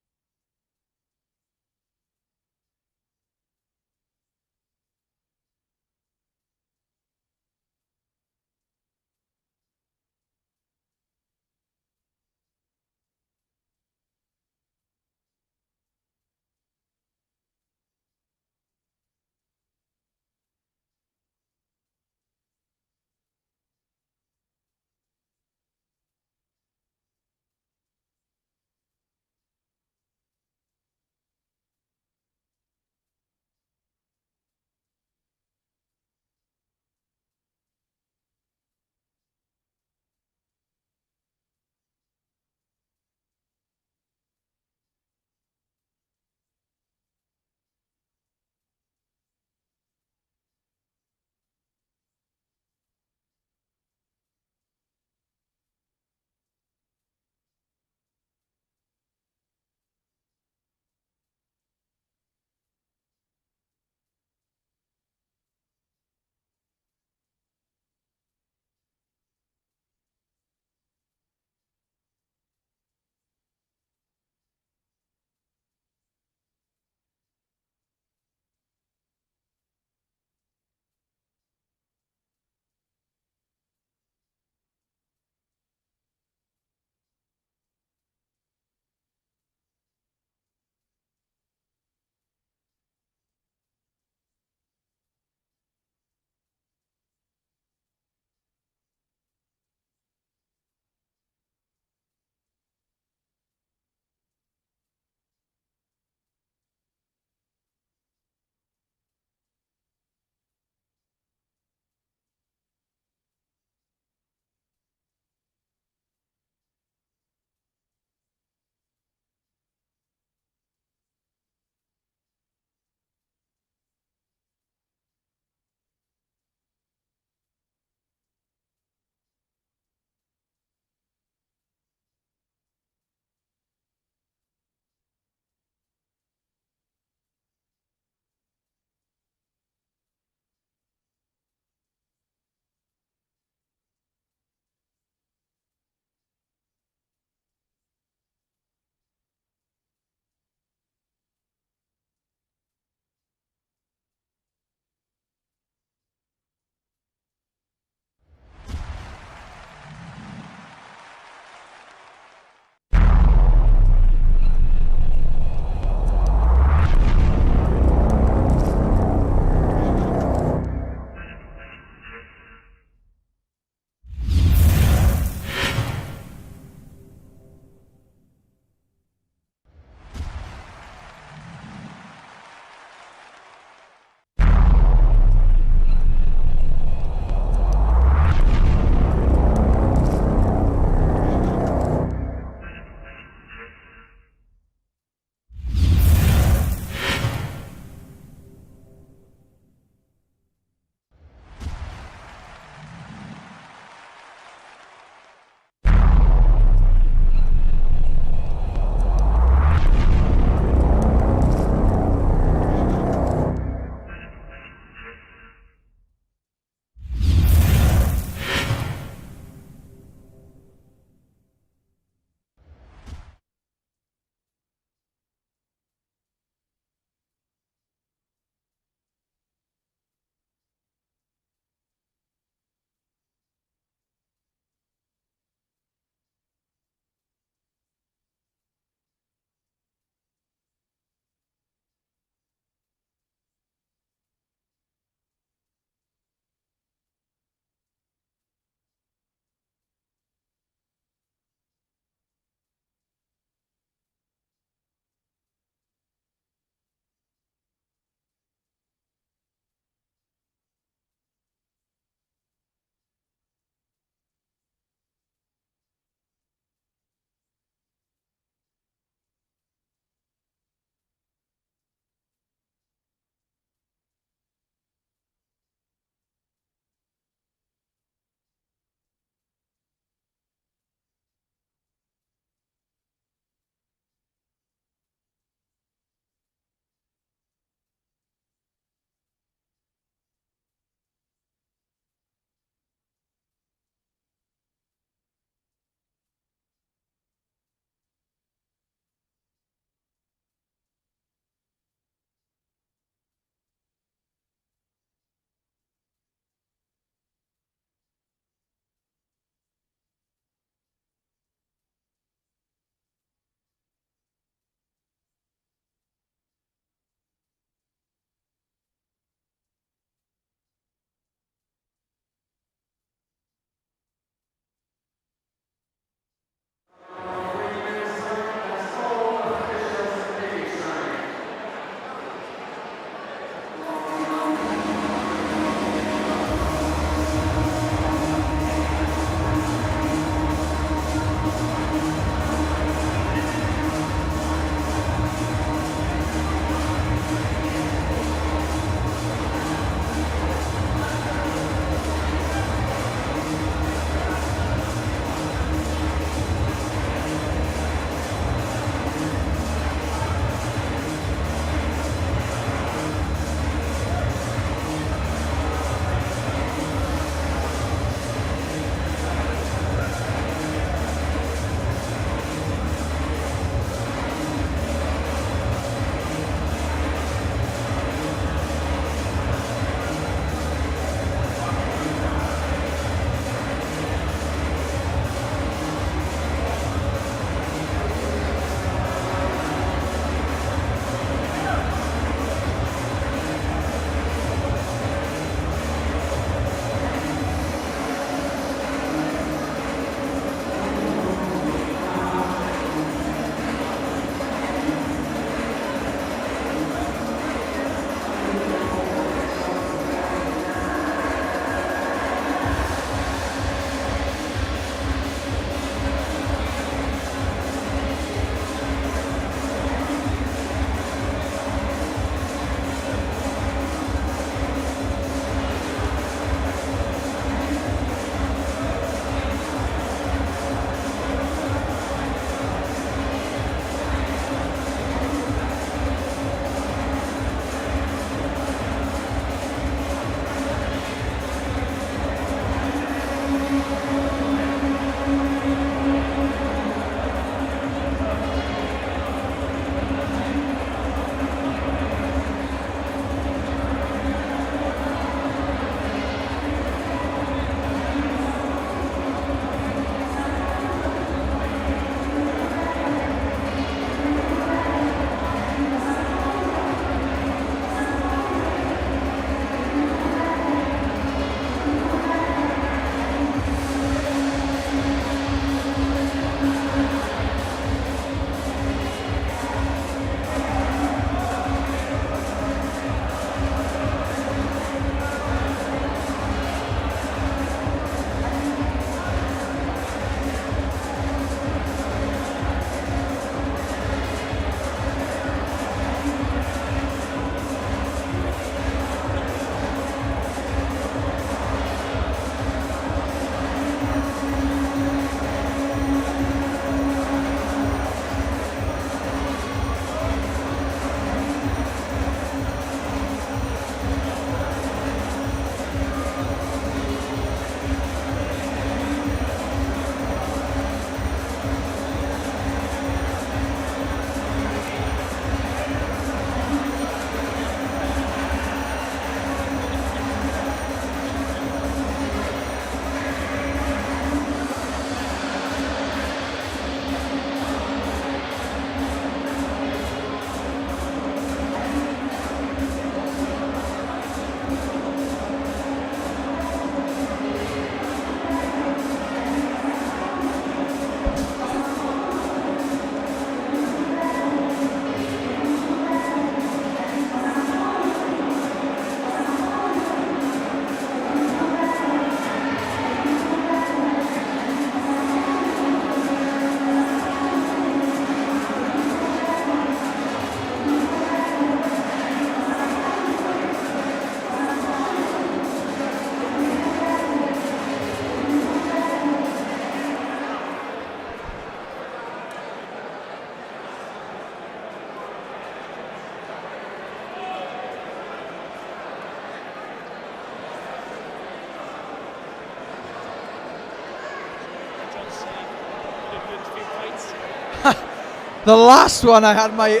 The last one I had my...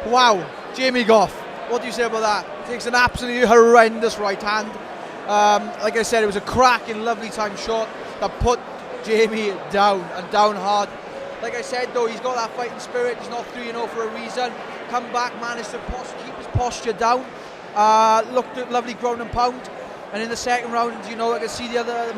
wow, Jamie Goff. What do you say about that? Takes an absolutely horrendous right hand. Like I said, it was a cracking, lovely time shot that put Jamie down, and down hard. Like I said though, he's got that fighting spirit. He's not 3-0 for a reason. Come back, managed to keep his posture down. Looked at lovely ground and pound. And in the second round, you know, I can see the other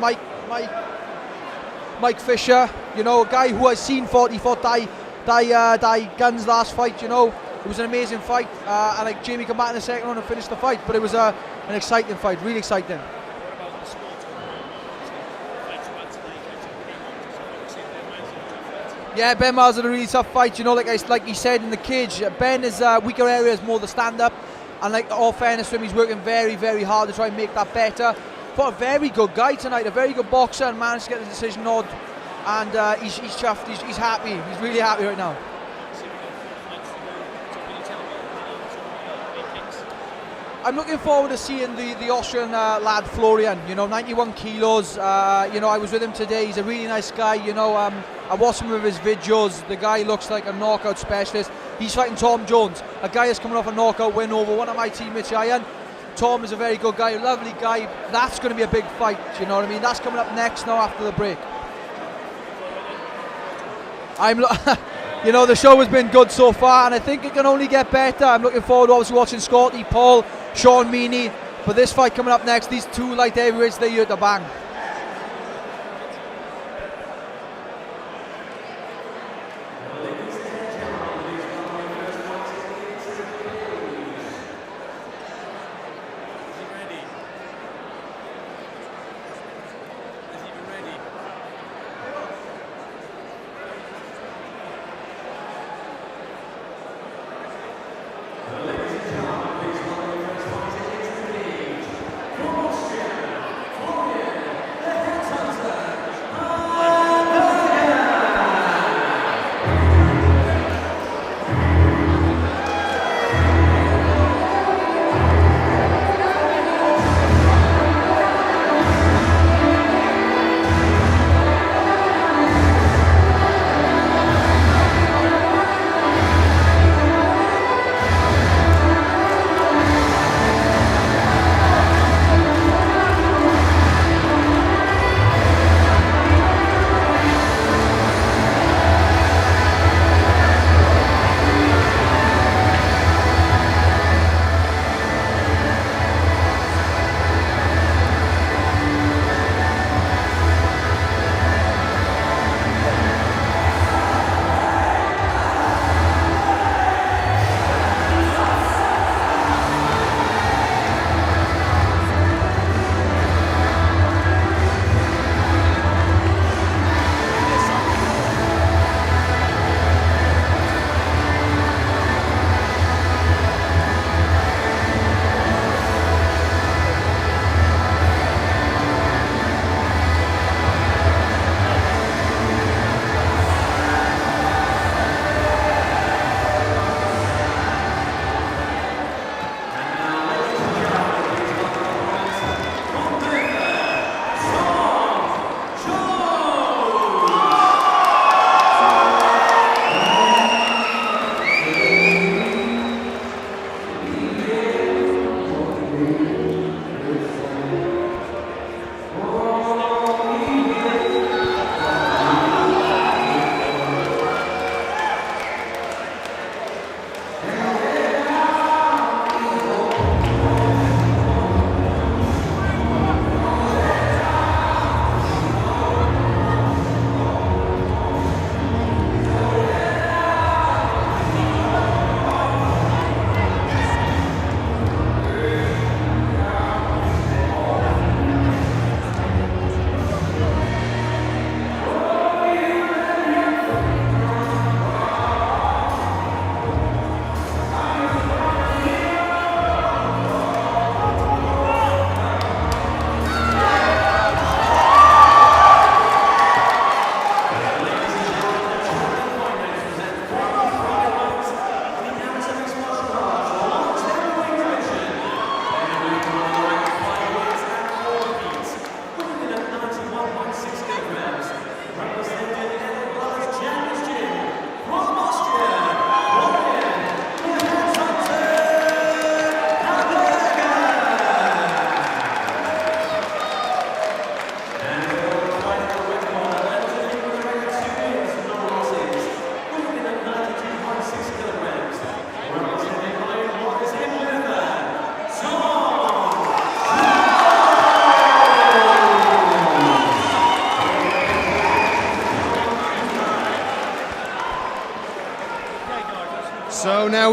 Mike Fisher, you know, a guy who has seen 40-foot die guns last fight, you know. It was an amazing fight, and like Jamie come back in the second round and finish the fight, but it was an exciting fight, really exciting. Yeah, Ben Miles had a really tough fight, you know, like he said in the cage. Ben is weaker area is more the stand-up, and like all fairness to him, he's working very, very hard to try and make that better. Fought a very good guy tonight, a very good boxer, and managed to get the decision nod, and he's chuffed, he's happy, he's really happy right now. I'm looking forward to seeing the Austrian lad Florian, you know, 91 kilos, you know, I was with him today, he's a really nice guy, you know, I watched some of his videos, the guy looks like a knockout specialist. He's fighting Tom Jones, a guy that's coming off a knockout win over one of my teammates, Keiran. Tom is a very good guy, a lovely guy, that's going to be a big fight, you know what I mean, that's coming up next now after the break. You know, the show has been good so far, and I think it can only get better. I'm looking forward to obviously watching Scotty, Paul, Sean Meaney, but this fight coming up next, these two light heavyweights, they're here at the bang.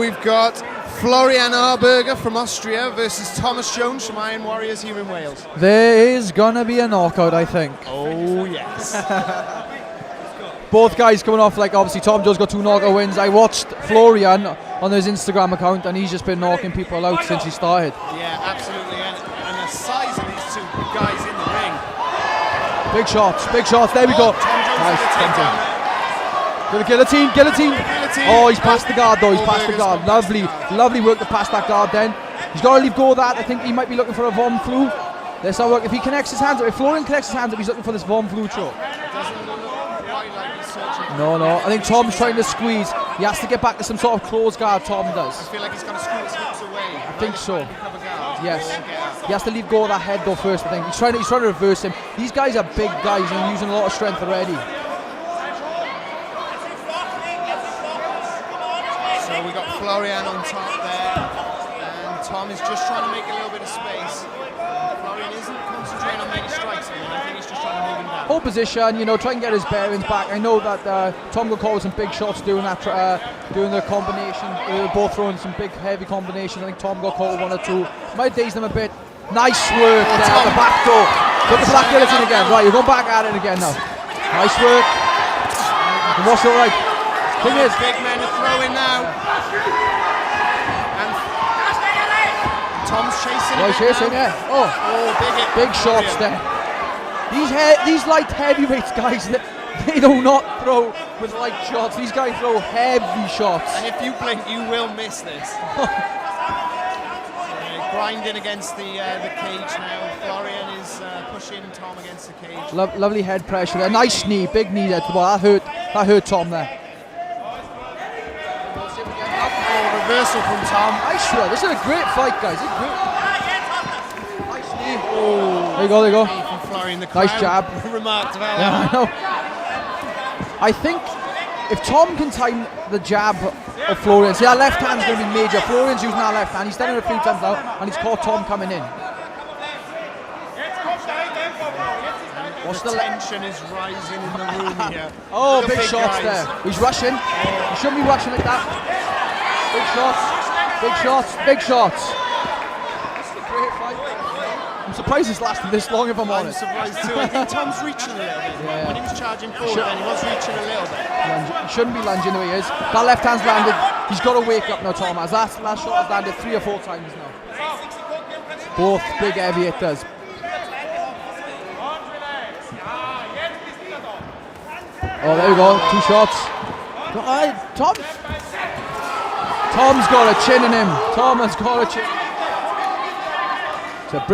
we've got Florian Auberger from Austria versus Thomas Jones from Iron Warriors here in Wales. There is gonna be a knockout, I think. Oh yes. Both guys coming off, like, obviously Tom Jones got 2 knockout wins. I watched Florian on his Instagram account, and he's just been knocking people out since he started. Yeah, absolutely. And the size of these two guys in the ring. Big shots, big shots. There we go. Tom Jones Nice. with a takedown there. Good guillotine. Guillotine. Oh, he's passed the guard though. He's passed the Auberger's guard. gone past the Lovely, guard. lovely work to pass that guard. Then he's got to leave go of that. I think he might be looking for a Vom Flu. Let's have a look. If he connects his hands up, if Florian connects his hands up, he's looking for this Vom Flu choke. Doesn't look quite like he's searching. No. I think Tom's trying to squeeze. He has to get back to some sort of close guard. Tom I does. feel like he's going to screw his hips away. I think so. Cover guard. Yes. He has to leave go of that head though first. I think he's trying to reverse him. These guys are big guys and using a lot of strength already. So we got Florian on top there, and Tom is just trying to make a little bit of space. Florian isn't concentrating on many strikes anymore. I think he's just trying to move him down. Hold position, try and get his bearings back. I know that Tom got caught with some big shots doing that, doing the combination. They were both throwing some big, heavy combinations. I think Tom got caught with 1 or 2. Might daze them a bit. Nice work there at the back door. Put the black guillotine again. Right, you're going back at it again now. Nice work. And what's all right? Thing is, Big men are throwing now. And Tom's chasing him. right, chasing, now. yeah. Oh, Big hit. big shots there. These light heavyweights guys, they do not throw with light shots. These guys throw heavy shots. And if you blink, you will miss this. Grinding against the cage now. Florian is pushing Tom against the cage. Lovely head pressure there. Nice knee, big knee there. Well, that hurt Tom there. Reversal from Tom. Nice one. This is a great fight, guys. It's great. Nice knee. Oh, there you go. From Florian, the Nice crowd jab. remarked about Yeah, that. I know. I think if Tom can time the jab of Florian, see, that left hand's going to be major. Florian's using that left hand. He's done it a few times now, and he's caught Tom coming in. What's The the tension is rising in the room here. Oh, The big shots guys. there. He's rushing. He shouldn't be rushing like that. Big shots. Big shots. Big shots. This is a great fight. I'm surprised it's lasted this long, if I'm I'm honest. surprised too. I think Tom's reaching a little bit. Yeah. When he was charging forward, then he was reaching a little bit. He shouldn't be lunging the way he is. That left hand's landed. He's got to wake up now, Tomas. That last shot has landed 3 or 4 times now. Both big heavy hitters. Oh, there we go. 2 shots. Tom's got a chin in him. Tom has got a chin.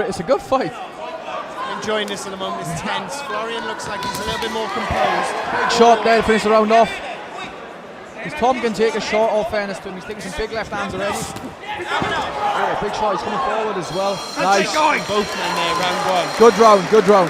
It's a good fight. I'm enjoying this at the moment. It's tense. Florian looks like he's a little bit more composed. Big shot there to finish the round off. Because Tom can take a shot, all fairness to him. He's taking some big left hands already. Oh, big shot. He's coming forward as well. Nice. Both men there, round 1. Good round, good round.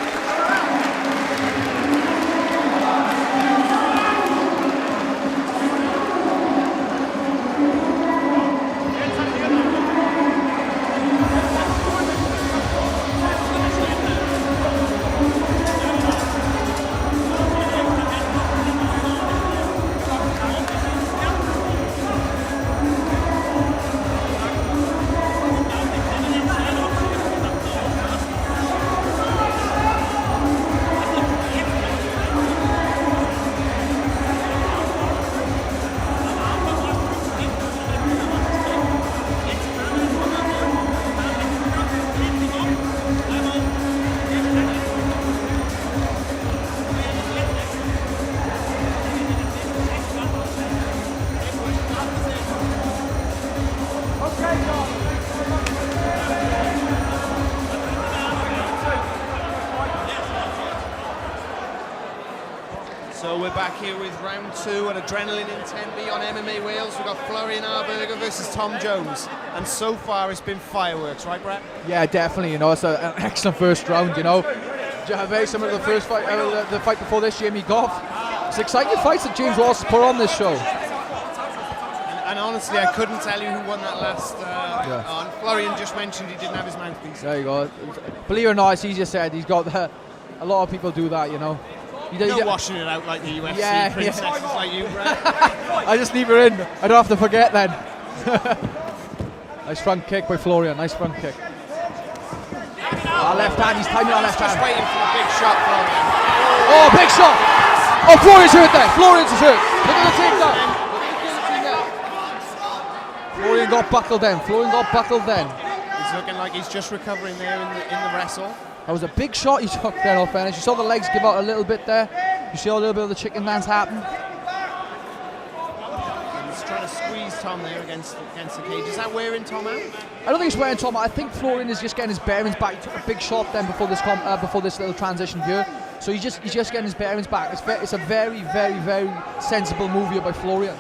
So we're back here with round 2 at Adrenalin in Tenby on MMA Wales. We've got Florian Auberger versus Tom Jones. And so far it's been fireworks, right, Brett? Yeah, definitely. It's an excellent first round. Very similar to the first fight, the fight before this, Jamie Goff. It's exciting fights that James Walsh put on this show. And honestly, I couldn't tell you who won that last on. Florian just mentioned he didn't have his mouthpiece. There you go. Believe it or not, it's easier said. He's got a lot of people do that, You're washing it out like the UFC princesses like you, Brett. I just leave her in. I don't have to forget then. Nice front kick by Florian, nice front kick. Left hand, he's timing on left hand. Just waiting for the big shot, Florian. Oh, big shot! Oh, Florian's hurt there. Florian's hurt. Look at the takedown. Look at the guillotine there. Florian got buckled then. Florian got buckled then. He's looking like he's just recovering there in the wrestle. That was a big shot he took there, off fairness. You saw the legs give out a little bit there. You see a little bit of the chicken dance happen. He's trying to squeeze Tom there against the cage. Is that wearing Tom out? I don't think it's wearing Tom out. I think Florian is just getting his bearings back. He took a big shot then before this little transition here. So he's just getting his bearings back. It's a very, very, very sensible move here by Florian.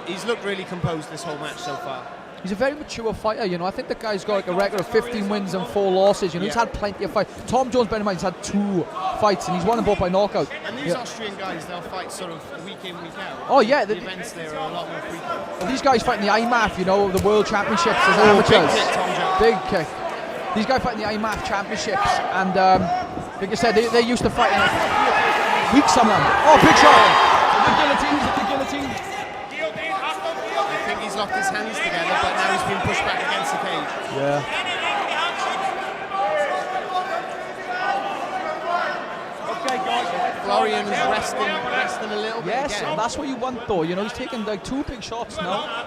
He's looked really composed this whole match so far. He's a very mature fighter, you know. I think the guy's got like a record of 15 wins and 4 losses. You know, he's had plenty of fights. Tom Jones, bear in mind, he's had 2 fights and he's won them both by knockout. And these Austrian guys, they'll fight sort of week in, week out. Oh yeah, the events there are a lot more frequent. Well, these guys fighting the IMAF, you know, the World Championships as amateurs. Big kick, Tom Jones. Big kick. These guys fighting the IMAF Championships, and like I said, they used to fight in weeks. Someone. Oh, big shot! The guillotine, the guillotine. I think he's locked his hands together, but now he's been pushed back against the cage. Yeah. Florian is resting a little bit. Yes, again. that's what you want though. You know, he's taking like 2 big shots now.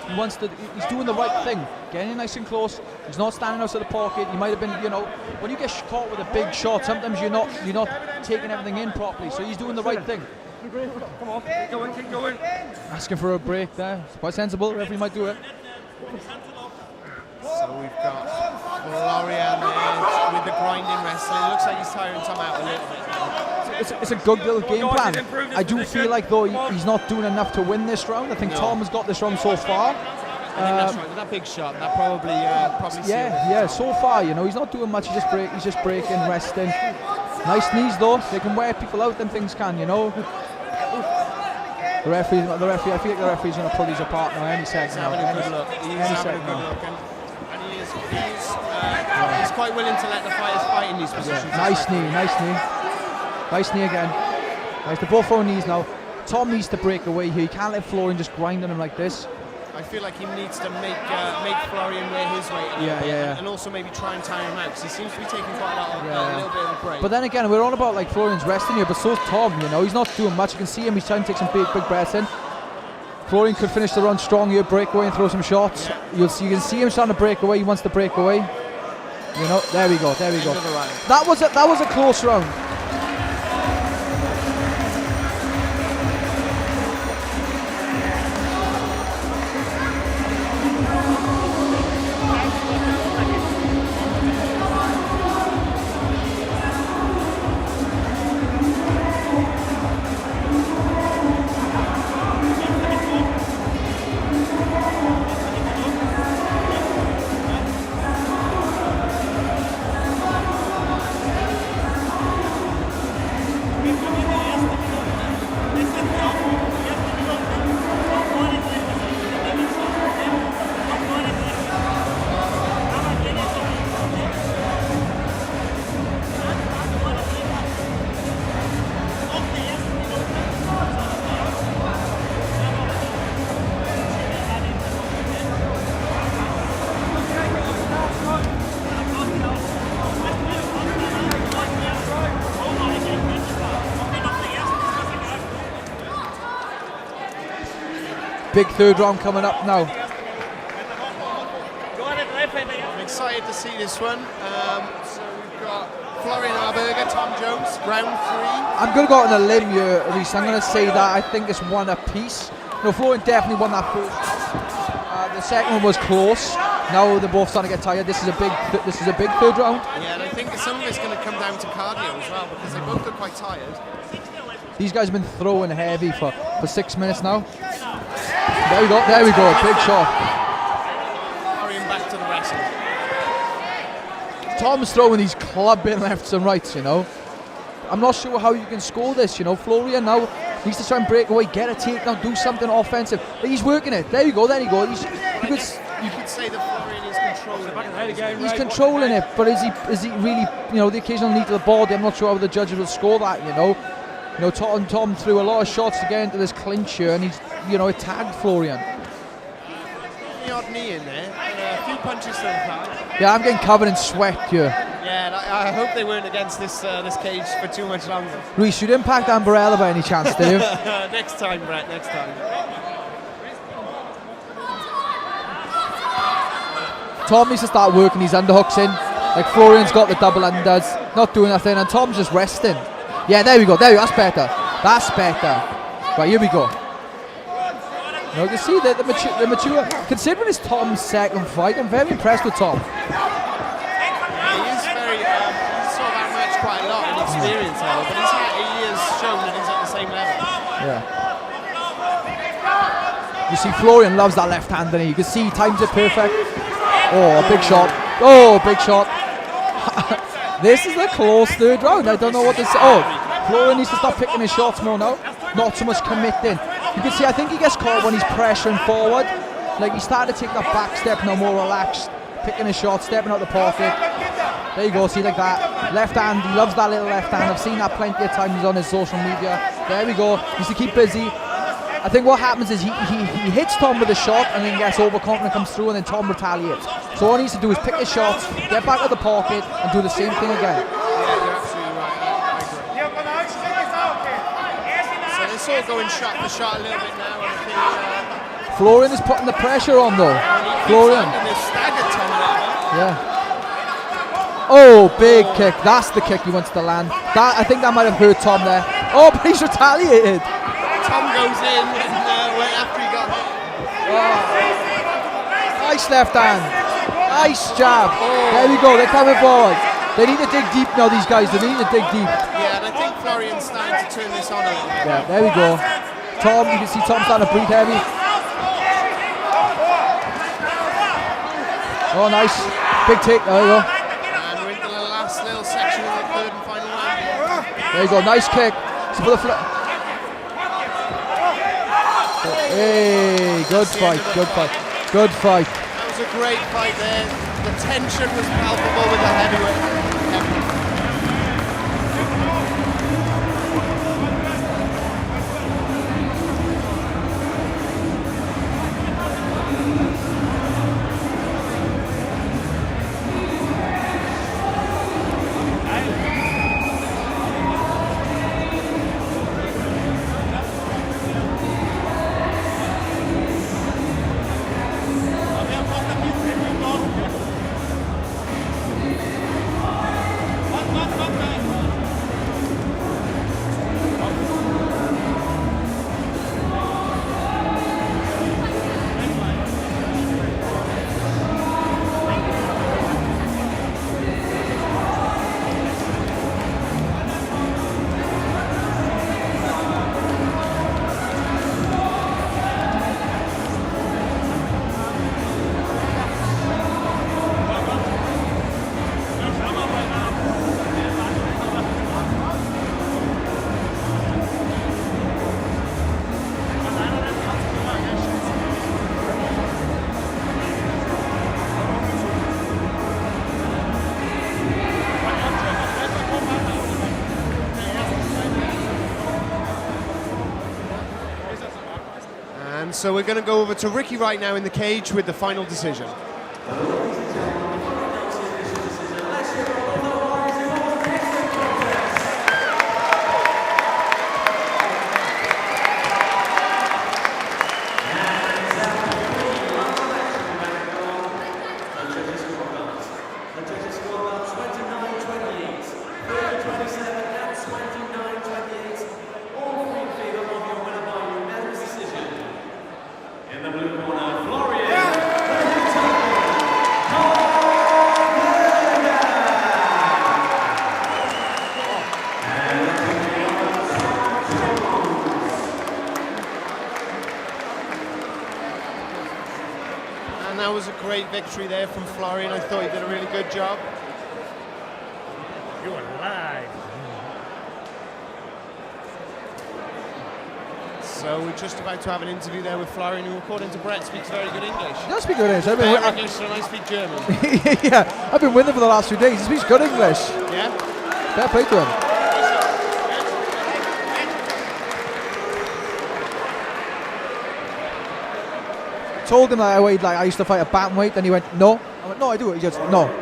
He's doing the right thing, getting in nice and close. He's not standing outside the pocket. He might have been, you know, when you get caught with a big shot, sometimes you're not taking everything in properly. So he's doing the right thing. Come on, keep going. Asking for a break there. It's quite sensible. The referee might do it. So we've got Florian with the grinding wrestling. It looks like he's tiring Tom out a little bit now. It's a good little game plan. I do feel like though he's not doing enough to win this round. I think Tom has got this round so far. I think that's right. With that big shot, that probably yeah. So far, you know, he's not doing much. He's just breaking, resting. Nice knees though. They can wear people out. Then things can, you know. The referee. I feel like the referee's going to pull these apart now any second. He's having a good look. He's quite willing to let the fighters fight in these positions. Nice knee. Nice knee again. Nice. They're both throwing knees now. Tom needs to break away here. He can't let Florian just grind on him like this. I feel like he needs to make Florian wear his weight a little bit, and also maybe try and tire him out because he seems to be taking quite a little bit of a break. But then again, we're on about like Florian's resting here, but so's Tom. You know, he's not doing much. You can see him. He's trying to take some big breaths in. Florian could finish the run strong here, break away and throw some shots. You can see him trying to break away. He wants to break away. You know, there we go. That was a close round. Big third round coming up now. I'm excited to see this one. So we've got Florian Auberger, Tom Jones, round 3. I'm going to go out on a limb here, Reece. I'm going to say that I think it's one apiece. You know, Florian definitely won that first. The second one was close. Now they're both starting to get tired. This is a big third round. Yeah, and I think some of it's going to come down to cardio as well because they both look quite tired. These guys have been throwing heavy for 6 minutes now. There we go, big shot. Florian back to the wrestle. Tom's throwing these clubbing lefts and rights, you know. I'm not sure how you can score this, you know. Florian now needs to try and break away, get a takedown, do something offensive. But he's working it. There you go. You could say that Florian is controlling it. He's controlling it, but is he really, you know, the occasional knee to the body? I'm not sure how the judges will score that, you know. You know, Tom threw a lot of shots to get into this clinch here, and he's, you know, it tagged Florian. the odd knee in there, and a few punches to the heart. Yeah, I'm getting covered in sweat here. Yeah, I hope they weren't against this cage for too much longer. Reece, you'd impact Umbrella by any chance, do you? Next time, Brett, next time. Tom needs to start working these underhooks in. Like Florian's got the double unders, not doing nothing, and Tom's just resting. Yeah, there we go, that's better. That's better. Right, here we go. You can see the mature, considering it's Tom's second fight, I'm very impressed with Tom. He is very, he's sort of outmatched quite a lot in experience level, but he has shown that he's at the same level. Yeah. You see Florian loves that left hand, and you can see he times it perfect. Oh, big shot. Oh, big shot. This is a close third round. I don't know what to say. Oh, Florian needs to stop picking his shots more now. Not so much committing. You can see, I think he gets caught when he's pressuring forward. Like, he started to take that back step now, more relaxed. Picking his shot, stepping out the pocket. There you go, see, like that. Left hand, he loves that little left hand. I've seen that plenty of times on his social media. There we go. He needs to keep busy. I think what happens is he hits Tom with a shot and then gets overconfident, comes through, and then Tom retaliates. So all he needs to do is pick his shots, get back to the pocket, and do the same thing again. Yeah, you're absolutely right. I agree. So they're sort of going shot for shot a little bit now. And I think, Florian is putting the pressure on though. Florian. Yeah. Oh, big kick. That's the kick he wants to land. I think that might have hurt Tom there. Oh, but he's retaliated. Tom goes in and went after he got hit. Oh. Nice left hand. Nice jab. There we go. They're coming forward. They need to dig deep now, these guys. They need to dig deep. Yeah, and I think Florian's starting to turn this on a little bit. Yeah, there we go. Tom, you can see Tom starting to breathe heavy. Oh, nice. Big tick. There we go. And we're into the last little section of the third and final round. There you go. Nice kick. So for the hey, good fight. Good fight. Good fight. That was a great fight there. The tension was palpable with the heavyweight. So we're going to go over to Ricky right now in the cage with the final decision. Victory there from Florian. I thought he did a really good job. You're alive. So we're just about to have an interview there with Florian, who according to Brett speaks very good English. He does speak good English. English and I speak German. Yeah, I've been with him for the last few days. He speaks good English. Yeah. Fair play to him. told him that I weighed, like, I used to fight at bantamweight, and he went, no. I went, no, I do. He goes, no.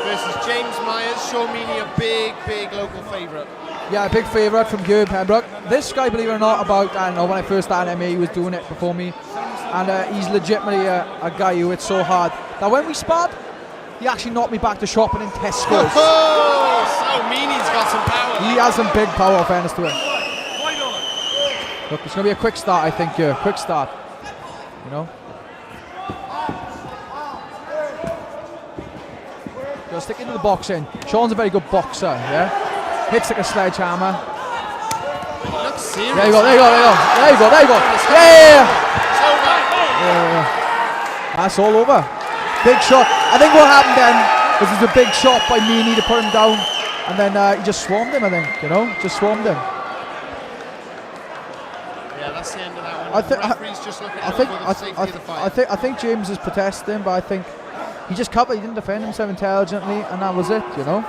versus James Myers. Sean Meaney, a big local favourite. Yeah, a big favourite from here, Pembroke. This guy, believe it or not, about, I don't know, when I first started MMA, he was doing it before me. And he's legitimately a guy who hits so hard. Now, when we sparred, he actually knocked me back to shopping in Tesco's. Oh, so Meaney's got some power. He has some big power, in fairness to him. Look, it's going to be a quick start, I think, here. Quick start. You know? Go stick into the boxing. Sean's a very good boxer, yeah? Hits like a sledgehammer. He looks serious. There you go. Yeah! That's all over. Big shot. I think what happened then was there's a big shot by Meaney to put him down, and then he just swarmed him, I think, you know? Just swarmed him. Yeah, that's the end of that one. The referee's just looking out for the safety of the fight. I think James is protesting, but I think he just covered. He didn't defend himself intelligently, and that was it, you know.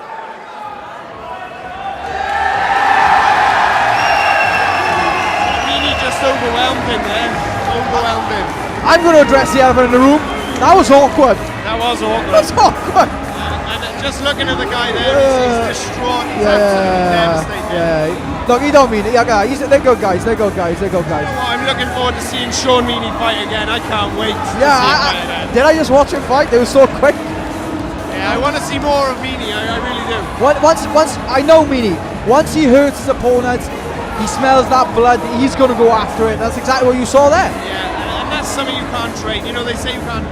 Meaney just overwhelmed him there. Overwhelmed him. I'm going to address the elephant in the room. That was awkward. That was awkward. That's awkward. And just looking at the guy there, he's distraught. He's absolutely devastated. Yeah. Look, he don't mean it. Yeah, guys, they're good guys. They're good guys. They're good guys. Oh, I'm looking forward to seeing Sean Meaney fight again. I can't wait to see him fight again. Did I just watch him fight? They were so quick. Yeah, I want to see more of Meaney. I really do. Once I know Meaney. Once he hurts his opponent, he smells that blood. He's going to go after it. That's exactly what you saw there. Yeah, and that's something you can't train. You know, they say you can't.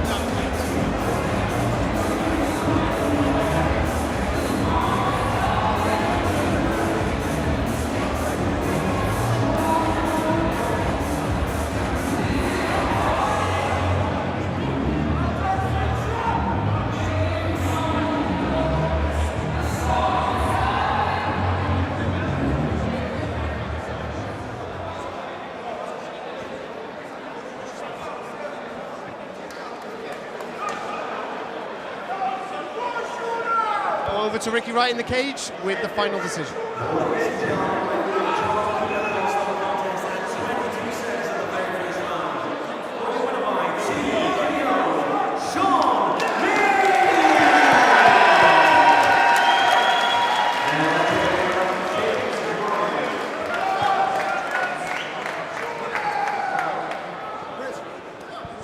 Over to Ricky Wright in the cage with the final decision.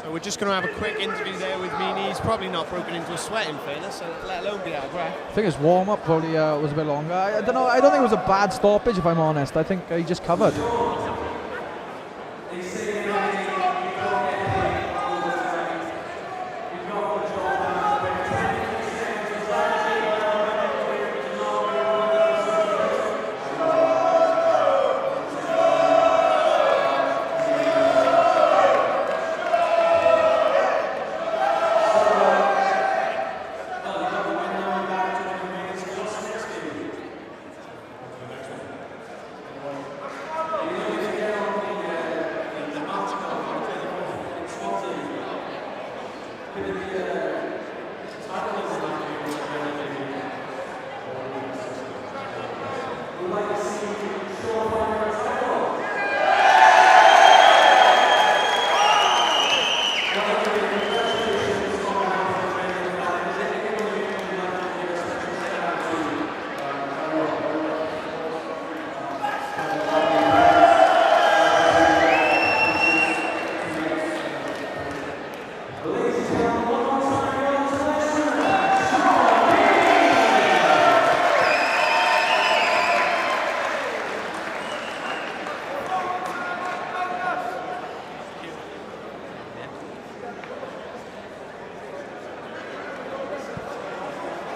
So we're just going to have a quick interview there with Meaney. He's probably not broken into a sweat, in fairness, let alone be out of breath. I think his warm-up probably was a bit longer. I don't know. I don't think it was a bad stoppage, if I'm honest. I think he just covered.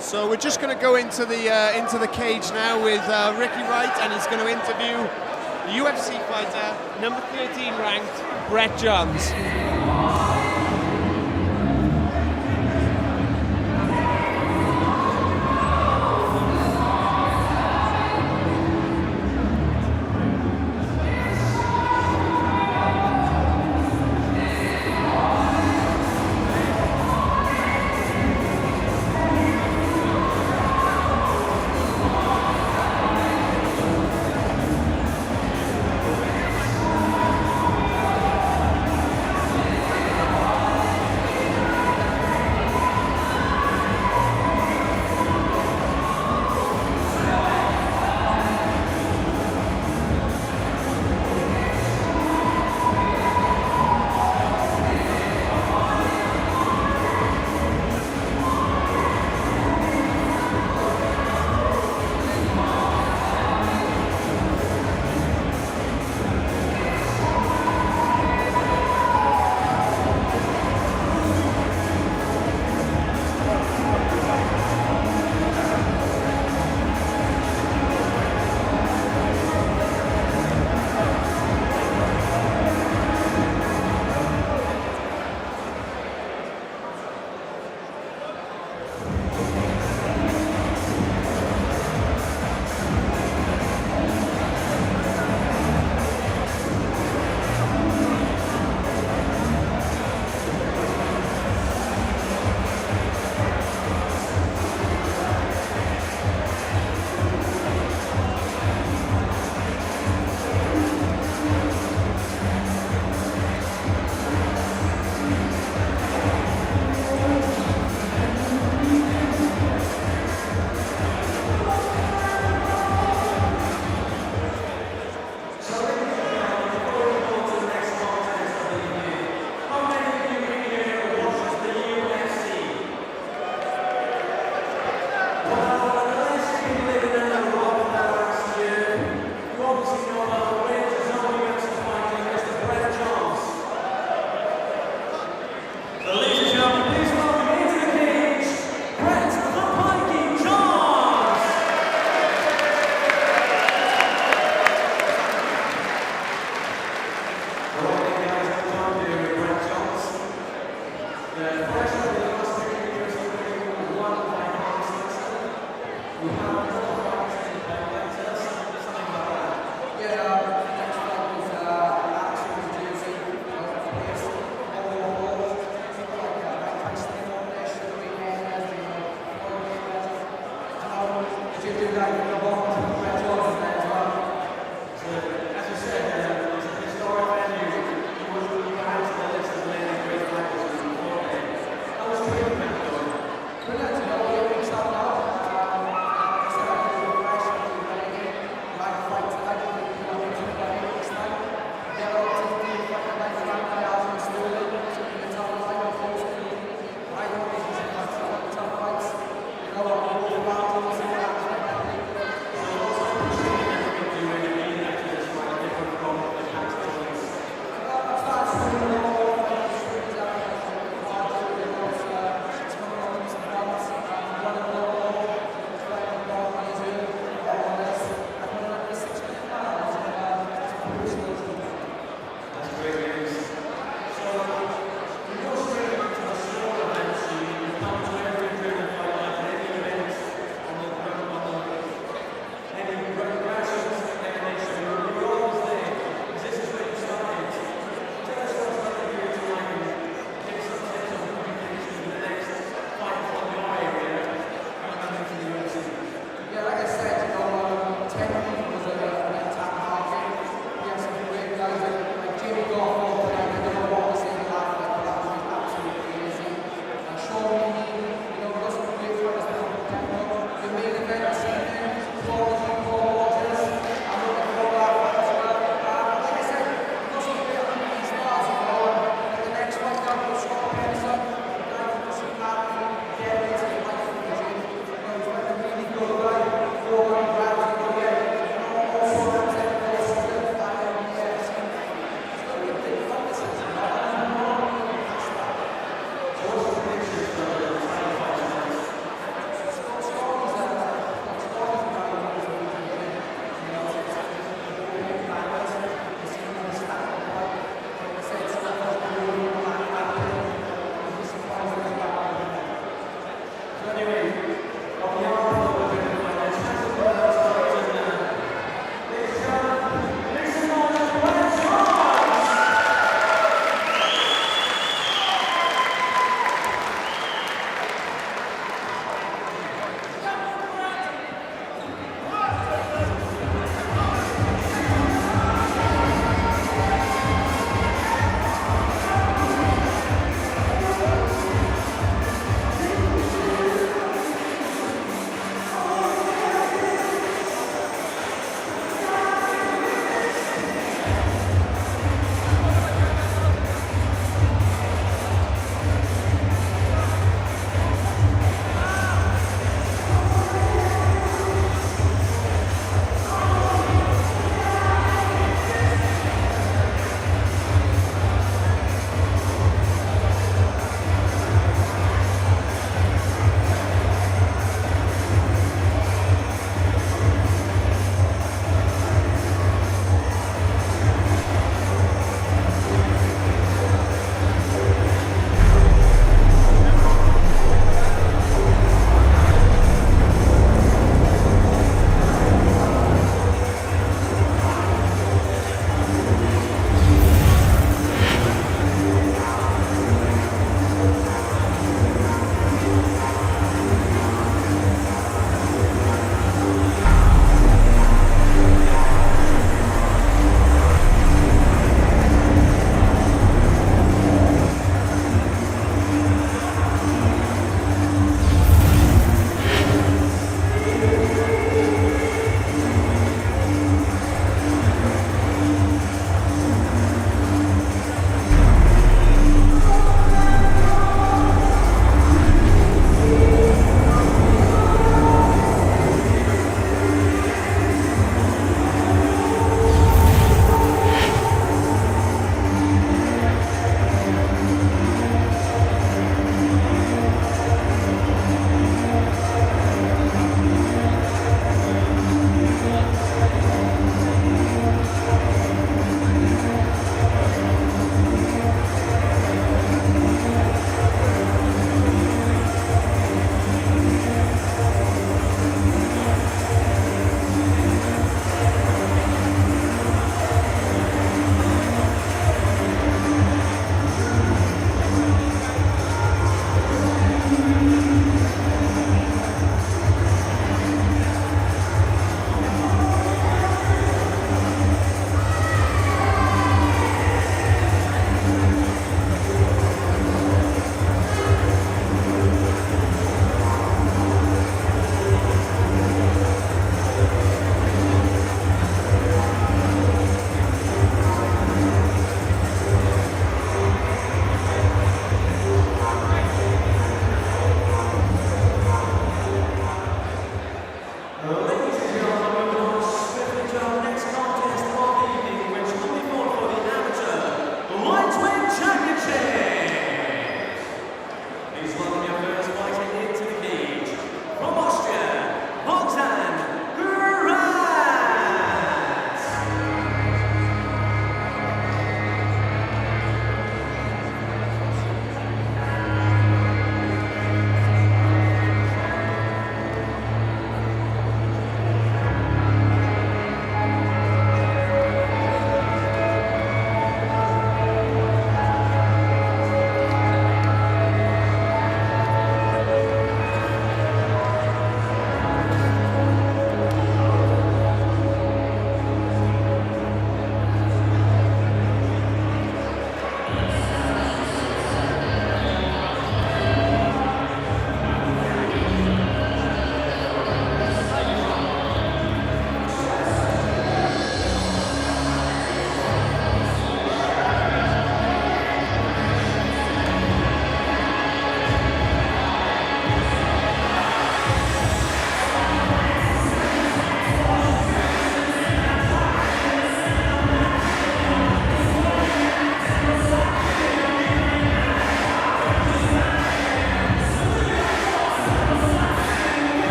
So we're just going to go into the cage now with Ricky Wright, and he's going to interview the UFC fighter, number 13 ranked, Brett Johns.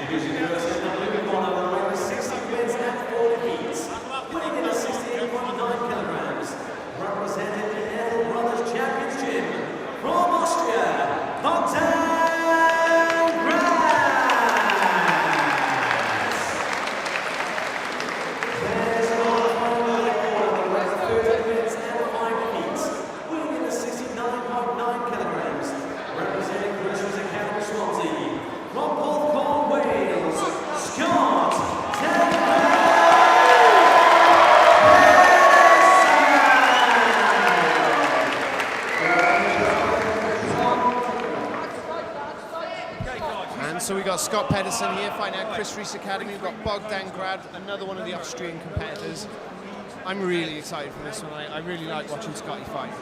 Division first in the blue corner, the weight of 60 wins and 4 defeats. Weighing in at 68.9 kilograms, representing the Adrenalin Brothers Champions Gym from Austria, Bogdan. So we've got Scott Pederson here fighting at Chris Reese Academy. We've got Bogdan Grad, another one of the Austrian competitors. I'm really excited for this one. I really like watching Scotty fight.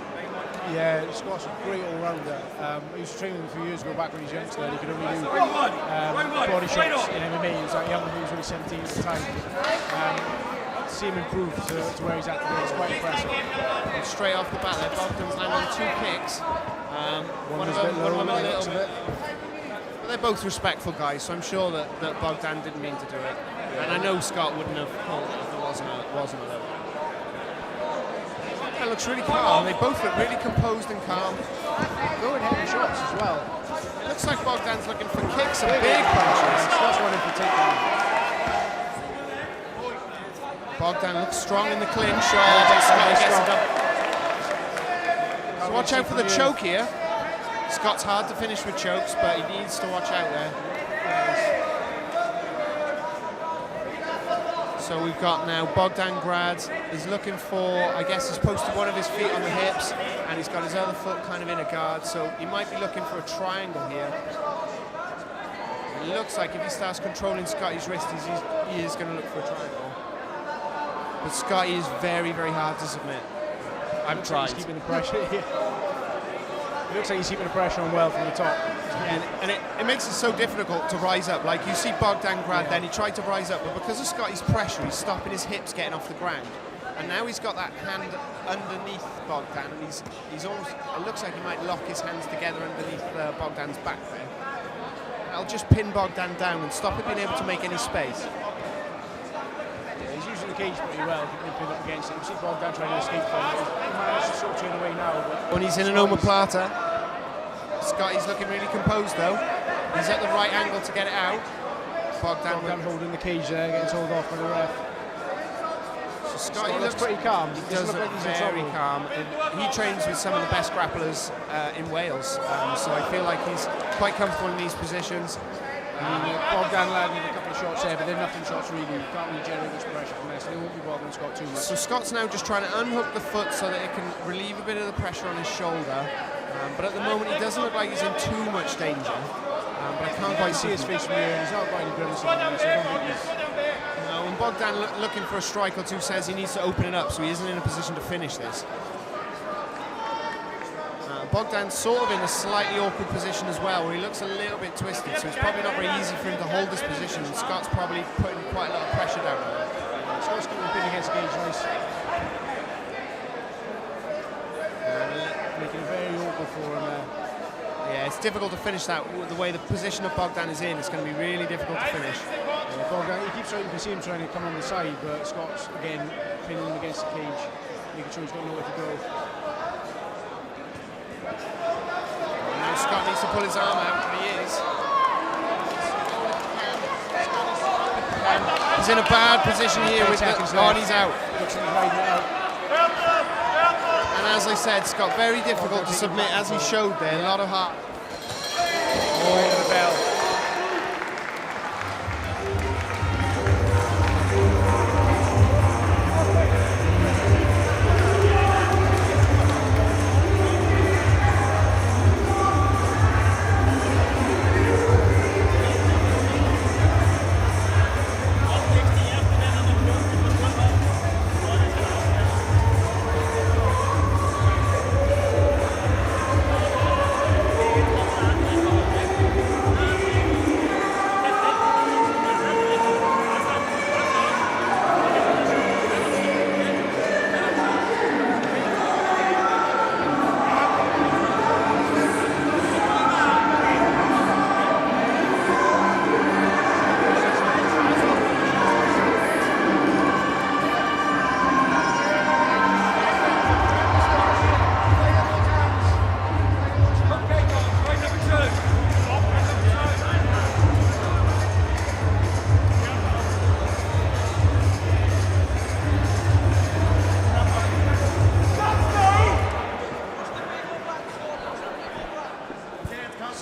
Yeah, Scott's a great all-rounder. I used to train with him a few years ago back when he was youngster. He could only do body shots in MMA. He was like young when he was only 17 at the time. To see him improve to where he's at today, it's quite impressive. And straight off the bat there, Bogdan's landed 2 kicks. One of them a little bit. But they're both respectful guys, so I'm sure that Bogdan didn't mean to do it. And I know Scott wouldn't have pulled if it wasn't a level. That looks really calm. They both look really composed and calm. Going heavy shots as well. It looks like Bogdan's looking for kicks and big punches. Scott's wanting to take down. Bogdan looks strong in the clinch. Scott gets it up. So watch out for the choke here. Scott's hard to finish with chokes, but he needs to watch out there. So we've got now Bogdan Grad is looking for, I guess he's posted one of his feet on the hips and he's got his other foot kind of in a guard, so he might be looking for a triangle here. It looks like if he starts controlling Scotty's wrist, he is going to look for a triangle. But Scotty is very, very hard to submit. I've tried. He's keeping the pressure here. It looks like he's keeping the pressure on well from the top. Yeah, and it makes it so difficult to rise up. Like you see Bogdan Grad, then he tried to rise up, but because of Scotty's pressure, he's stopping his hips getting off the ground. And now he's got that hand underneath Bogdan, and he's almost, it looks like he might lock his hands together underneath Bogdan's back there. That'll just pin Bogdan down and stop him being able to make any space. Yeah, he's using the cage pretty well, pinned up against it. You see Bogdan trying to escape from it. He managed to sort of turn away now. When he's in an omoplata, Scotty's looking really composed though. He's at the right angle to get it out. Bogdan holding the cage there, getting told off by the ref. So Scotty looks pretty calm. He does look very calm. And he trains with some of the best grapplers in Wales, so I feel like he's quite comfortable in these positions. Bogdan landed a couple of shots there, but they're nothing shots really. You can't really generate much pressure from there, so they won't be bothering Scott too much. So Scott's now just trying to unhook the foot so that it can relieve a bit of the pressure on his shoulder. But at the moment, he doesn't look like he's in too much danger. But I can't quite see his face from here. He's not got any grimace on him, so I don't think he's... No, and Bogdan looking for a strike or two says he needs to open it up, so he isn't in a position to finish this. Bogdan's sort of in a slightly awkward position as well, where he looks a little bit twisted, so it's probably not very easy for him to hold this position, and Scott's probably putting quite a lot of pressure down on him. Scott's keeping the pin against the cage nice. Making it very awkward for him there. Yeah, it's difficult to finish that. The way the position of Bogdan is in, it's going to be really difficult to finish. Yeah, Bogdan, he keeps trying, you can see him trying to come on the side, but Scott's again pinning him against the cage, making sure he's got nowhere to go. Now Scott needs to pull his arm out, and he is. He's in a bad position here with the... Oh, and he's out. Looks like he's riding it out. And as I said, Scott, very difficult to submit, as he showed there, a lot of heart. Oh, into the bell.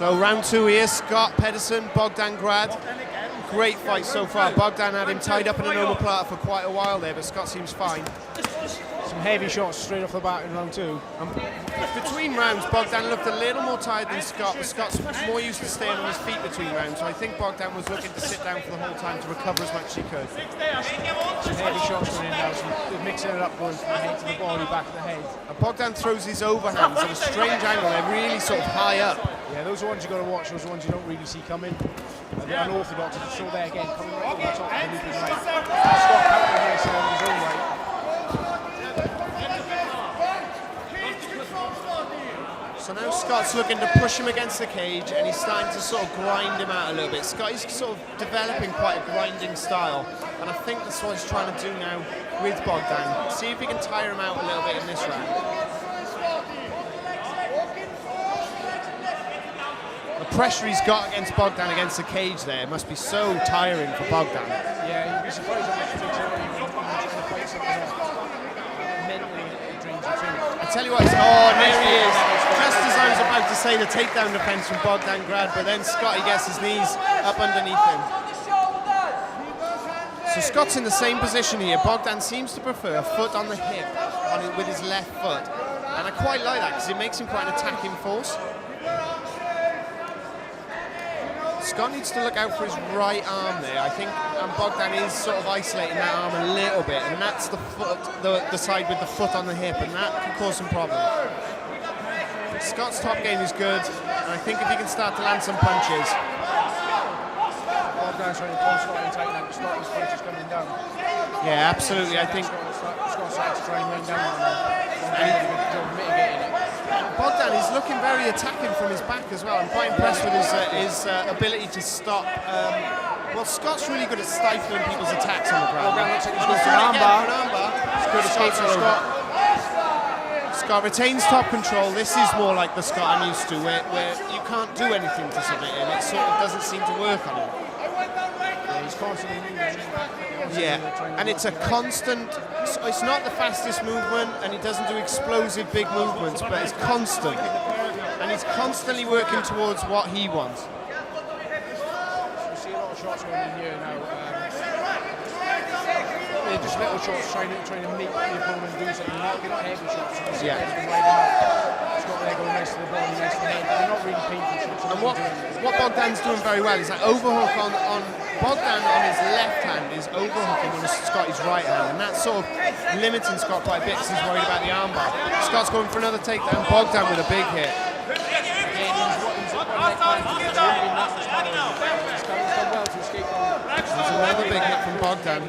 So round 2 here, Scott, Pederson, Bogdan, Grad. Great fight so far. Bogdan had him tied up in an omoplata for quite a while there, but Scott seems fine. Some heavy shots straight off the bat in round 2. Between rounds, Bogdan looked a little more tired than Scott, but Scott's more used to staying on his feet between rounds, so I think Bogdan was looking to sit down for the whole time to recover as much as he could. Some heavy shots going in now, some mixing it up, going from the head to the body, back to the head. And Bogdan throws his overhands at a strange angle. They're really sort of high up. Yeah, those are the ones you've got to watch, those are the ones you don't really see coming. The unorthodox, as you saw there again, coming right over the top of the looping right. Scott countering nice on his own right. So now Scott's looking to push him against the cage, and he's starting to sort of grind him out a little bit. Scott is sort of developing quite a grinding style, and I think that's what he's trying to do now with Bogdan. See if he can tire him out a little bit in this round. The pressure he's got against Bogdan against the cage there must be so tiring for Bogdan. Yeah, you'd be surprised how much it takes out of you when you're trying to fight something else. Mentally, it drains you too. I tell you what, oh, there he is. Just as I was about to say the takedown defense from Bogdan Grad, but then Scotty gets his knees up underneath him. So Scott's in the same position here. Bogdan seems to prefer a foot on the hip with his left foot. And I quite like that because it makes him quite an attacking force. Scott needs to look out for his right arm there. I think Bogdan is sort of isolating that arm a little bit, and that's the foot, the side with the foot on the hip, and that can cause some problems. Scott's top game is good, and I think if he can start to land some punches. Bogdan's trying to pull Scott in tight now, Scott his punches coming down. Yeah, absolutely. I think Scott's had to try and rain down on him. Mitigating it. Bogdan is looking very attacking from his back as well. I'm quite impressed with his ability to stop. Well, Scott's really good at stifling people's attacks on the ground. Bogdan looks like he's going for an armbar. It's good escape from Scott. Scott retains top control. This is more like the Scott I'm used to, where you can't do anything to submit him. It sort of doesn't seem to work on him. Yeah, he's constantly moving. Yeah, and it's a constant. It's not the fastest movement, and he doesn't do explosive big movements, but it's constant, and he's constantly working towards what he wants. We see a lot of shots going in here now. They're just little shots trying to make the opponent do something. They're not heavy shots. Yeah. Scott there going nice to the body, nice to the head. They're not really painful shots. And what Bogdan's doing very well is that overhook on Bogdan on his left hand is overhooking on Scotty's right hand, and that's sort of limiting Scott quite a bit because he's worried about the armbar. Scott's going for another takedown. Bogdan with a big hit. There's another big hit from Bogdan.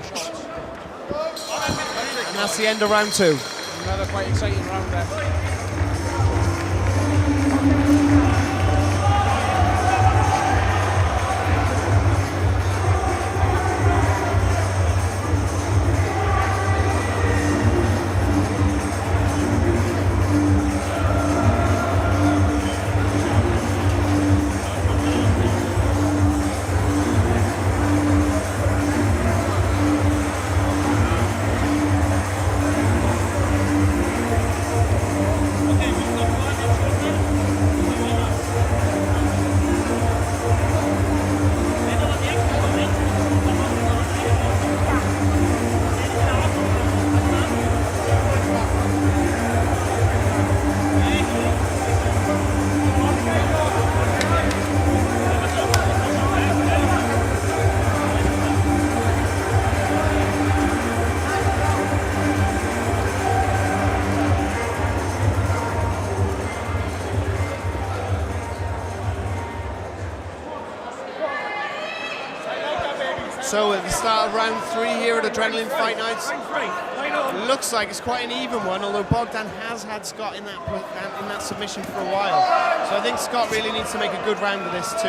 And that's the end of round 2. Another quite exciting round there. So at the start of round 3 here at Adrenalin Fight Nights, looks like it's quite an even one, although Bogdan has had Scott in that submission for a while. So I think Scott really needs to make a good round of this to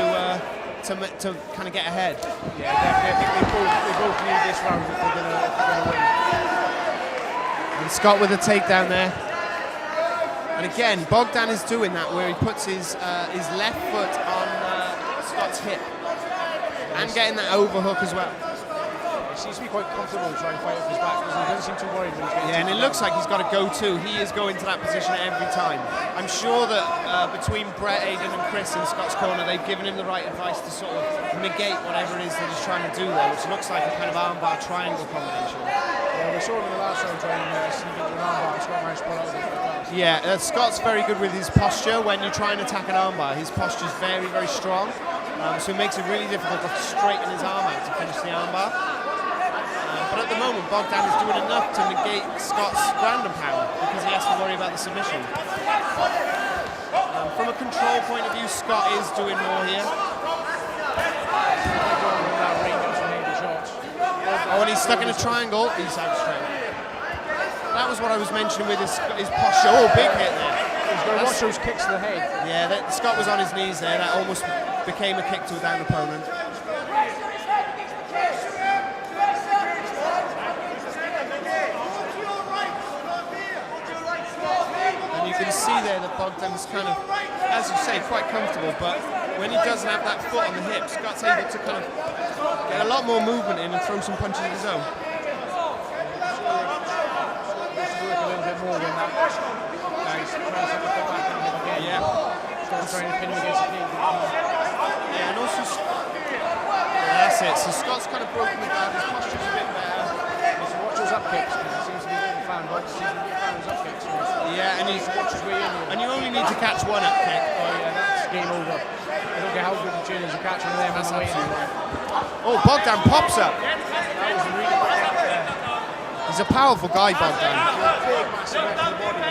kind of get ahead. Yeah, definitely. I think they both need this round if they're going to win. And Scott with a takedown there. And again, Bogdan is doing that where he puts his left foot on Scott's hip. And getting that overhook as well. He seems to be quite comfortable trying to fight off his back, doesn't he? He doesn't seem too worried when he's getting Yeah, and it looks like he's got to go too. He is going to that position every time. I'm sure that between Brett, Aidan and Chris in Scott's corner, they've given him the right advice to sort of negate whatever it is that he's trying to do there, which looks like a kind of armbar triangle combination. Yeah, we saw him in the last round trying to sneak into an armbar, and Scott managed to pull out of it. Yeah, Scott's very good with his posture. When you try and attack an armbar, his posture's very, very strong. So it makes it really difficult to straighten his arm out to finish the armbar. But at the moment, Bogdan is doing enough to negate Scott's ground and pound because he has to worry about the submission. From a control point of view, Scott is doing more here. Oh, and he's stuck in a triangle. He's out straight. That was what I was mentioning with his posture. Oh, big hit there. He's got to watch those kicks to the head. Yeah, Scott was on his knees there. That almost became a kick to a down opponent. And you can see there that Bogdan's kind of, as you say, quite comfortable, but when he doesn't have that foot on the hip, Scott's able to kind of get a lot more movement in and throw some punches of his own. Trying to pin him against the cage. Yeah, and also, that's it. So Scott's kind of broken the guard. His posture's a bit better. So watch those up kicks because he seems to be getting fan, but he seems to be fan those up kicks. Yeah, and watch his way in. And you only need to catch one up kick. Oh yeah, that's game over. I don't care how good the chin is. You catch one of them. That's absolutely. Oh, Bogdan pops up. That was a really good up there. He's a powerful guy, Bogdan. Big, massive left to the body.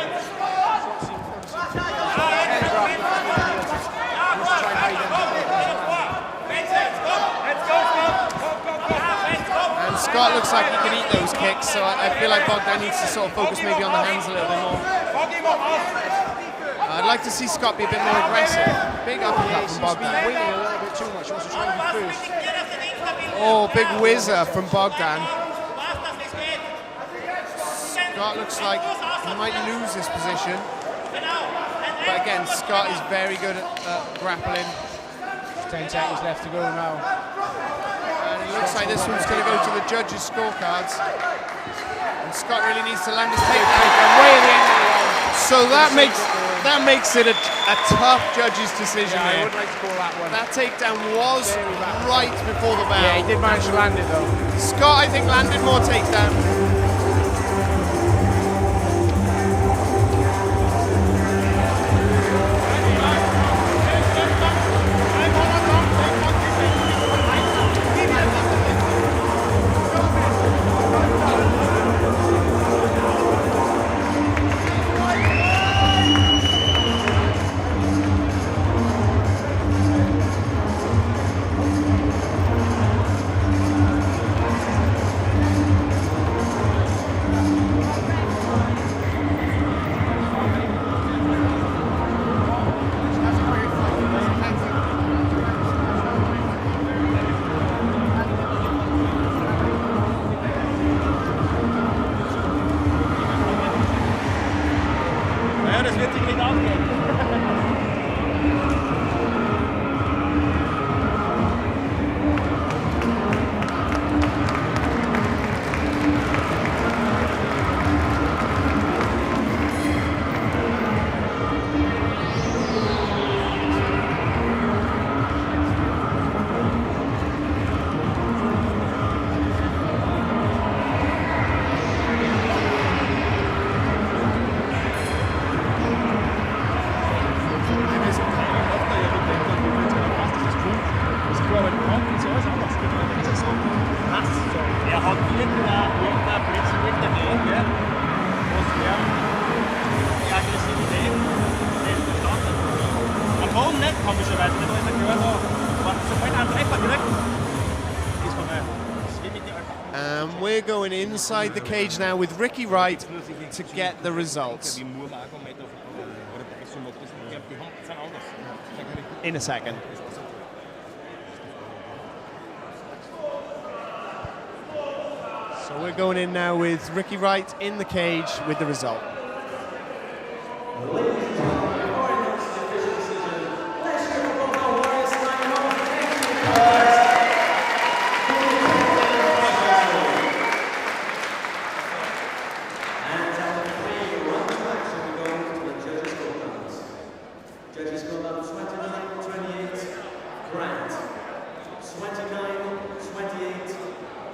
And Scott looks like he can eat those kicks, so I feel like Bogdan needs to sort of focus maybe on the hands a little bit more. I'd like to see Scott be a bit more aggressive. Big uppercut from Bogdan. He's waiting a little bit too much. He wants to try and be first. Oh, big whizzer from Bogdan. Scott looks like he might lose this position. But again, Scott is very good at grappling. 10 seconds left to go now. And it looks like this one's going to go to the judges' scorecards. And Scott really needs to land his takedown. Way at the end of the round. So that makes it a tough judges' decision Yeah, I here. would like to call that one. That takedown was right before the bell. Yeah, he did manage to land it though. Scott, I think, landed more takedown. And we're going inside the cage now with Ricky Wright to get the results. In a second. So we're going in now with Ricky Wright in the cage with the result.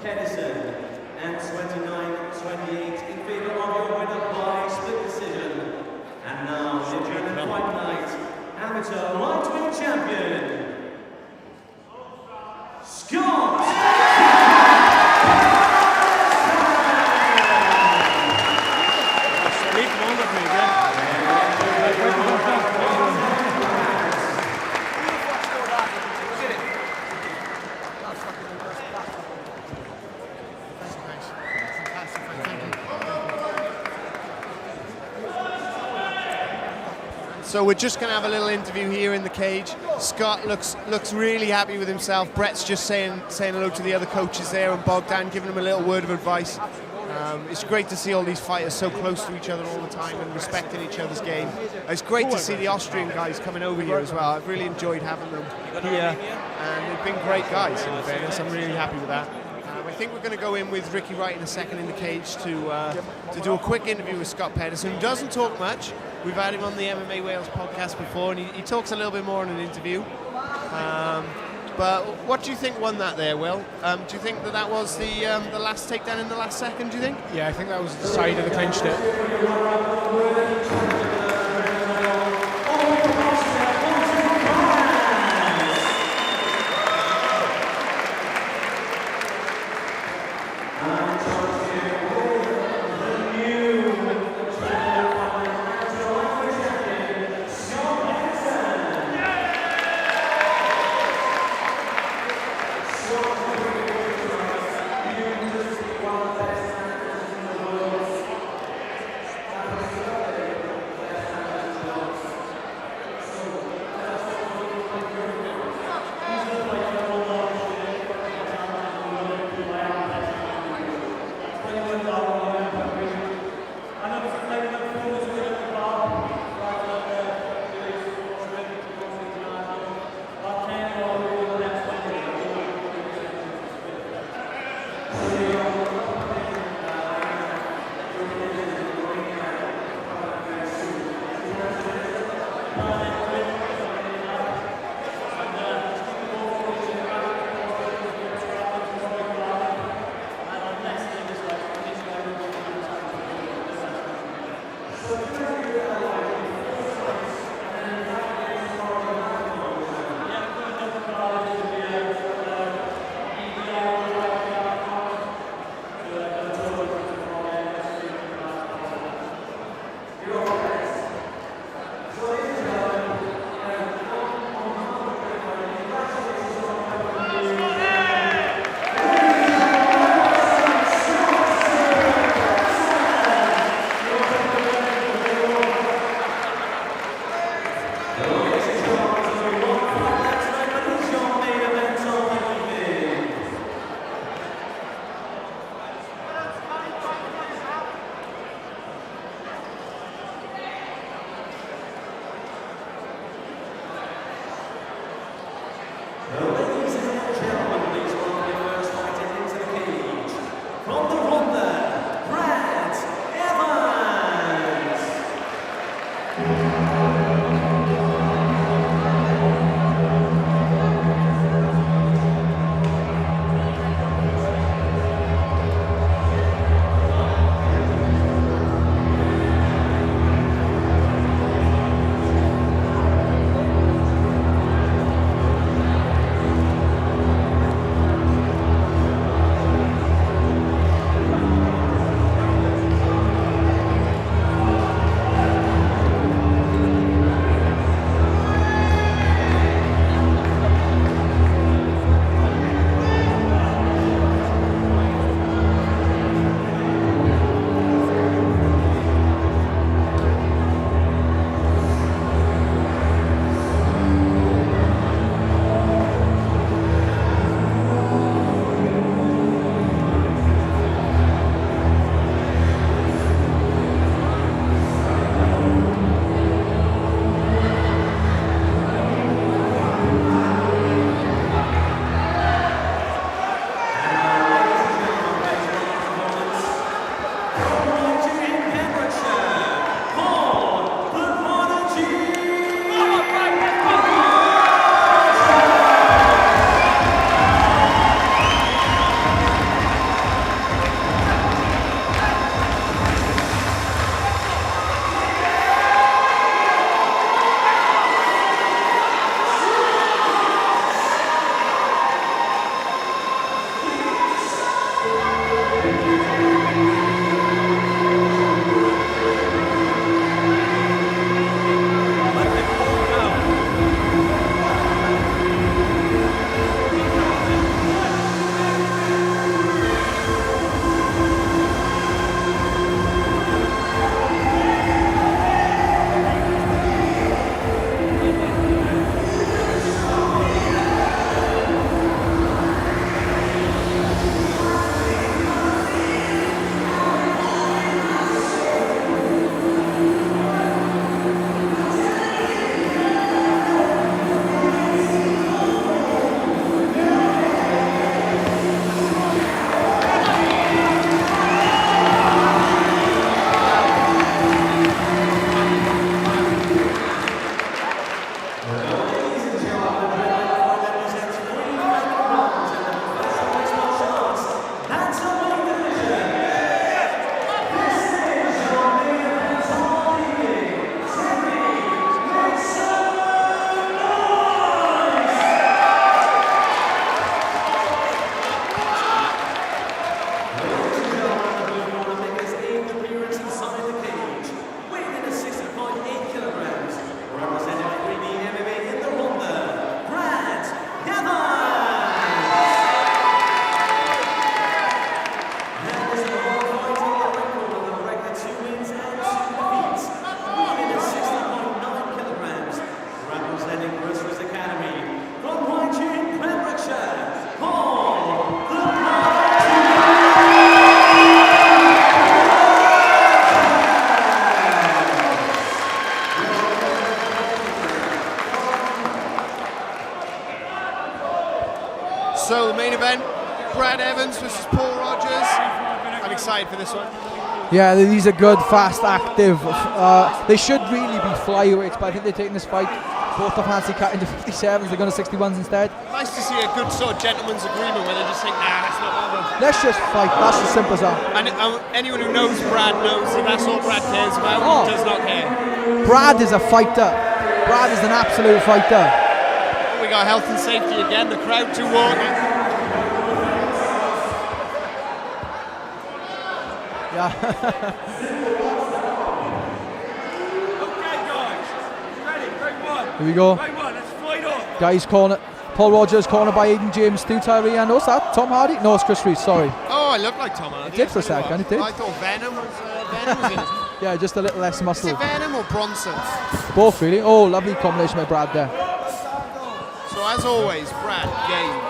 Pederson, and 29-28 in favour of your winner by split decision. And now the Adrenalin Fight Night Amateur Lightweight Champion, Scott! So we're just going to have a little interview here in the cage. Scott looks really happy with himself. Brett's just saying hello to the other coaches there, and Bogdan giving him a little word of advice. It's great to see all these fighters so close to each other all the time and respecting each other's game. It's great to see the Austrian guys coming over here as well. I've really enjoyed having them here, and they've been great guys, in fairness. I'm really happy with that. I think we're going to go in with Ricky Wright in a second in the cage to do a quick interview with Scott Pederson, who doesn't talk much. We've had him on the MMA Wales podcast before, and he talks a little bit more in an interview. But what do you think won that there, Will? Do you think that was the last takedown in the last second, do you think? Yeah, I think that was the side that clinched it. Brad Evans versus Paul Rodgers. I'm excited for this one. Yeah, these are good, fast, active. They should really be flyweights, but I think they're taking this fight. Both of fancy cut into 57s. They're going to 61s instead. Nice to see a good sort of gentleman's agreement where they just think, nah, let's not bother. Let's just fight. That's as simple as that. And anyone who knows Brad knows that that's all Brad cares about. He does not care. Brad is a fighter. Brad is an absolute fighter. We got health and safety again. The crowd too walking. Yeah. Here we go. Guys corner. Paul Rodgers cornered by Aiden James, Stu Tyree, and what's that? Tom Hardy? No, it's Chris Reese, sorry. Oh, I look like Tom Hardy. It did for a second, it did. I thought Venom was in it. Yeah, just a little less muscle. Is it Venom or Bronson? Both really. Oh, lovely combination by Brad there. So as always, Brad, game.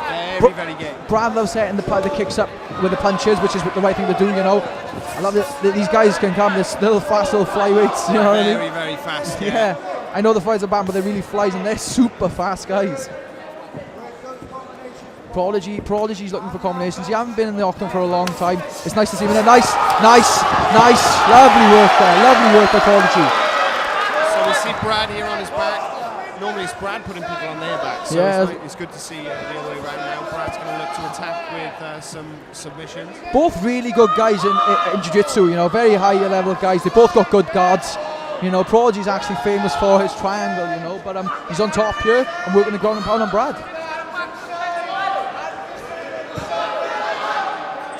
Very game. Brad loves setting the kicks up with the punches, which is the right thing to do, you know. I love that these guys can come, this little fast little flyweights, you know what I mean? Very, very fast, Yeah. I know the fights are bad, but they're really flies, and they're super fast guys. Prodigy's looking for combinations. You haven't been in the octagon for a long time. It's nice to see him in there. Nice. Lovely work there. Lovely work by Prodigy. So we see Brad here on his back. Normally it's Brad putting people on their back. So yeah. it's good to see the other way around now. Brad's going to look to attack with some submissions. Both really good guys in jiu-jitsu, you know, very high level guys. They both got good guards. You know, Prodigy's actually famous for his triangle, you know, but he's on top here and working the ground and pound on Brad.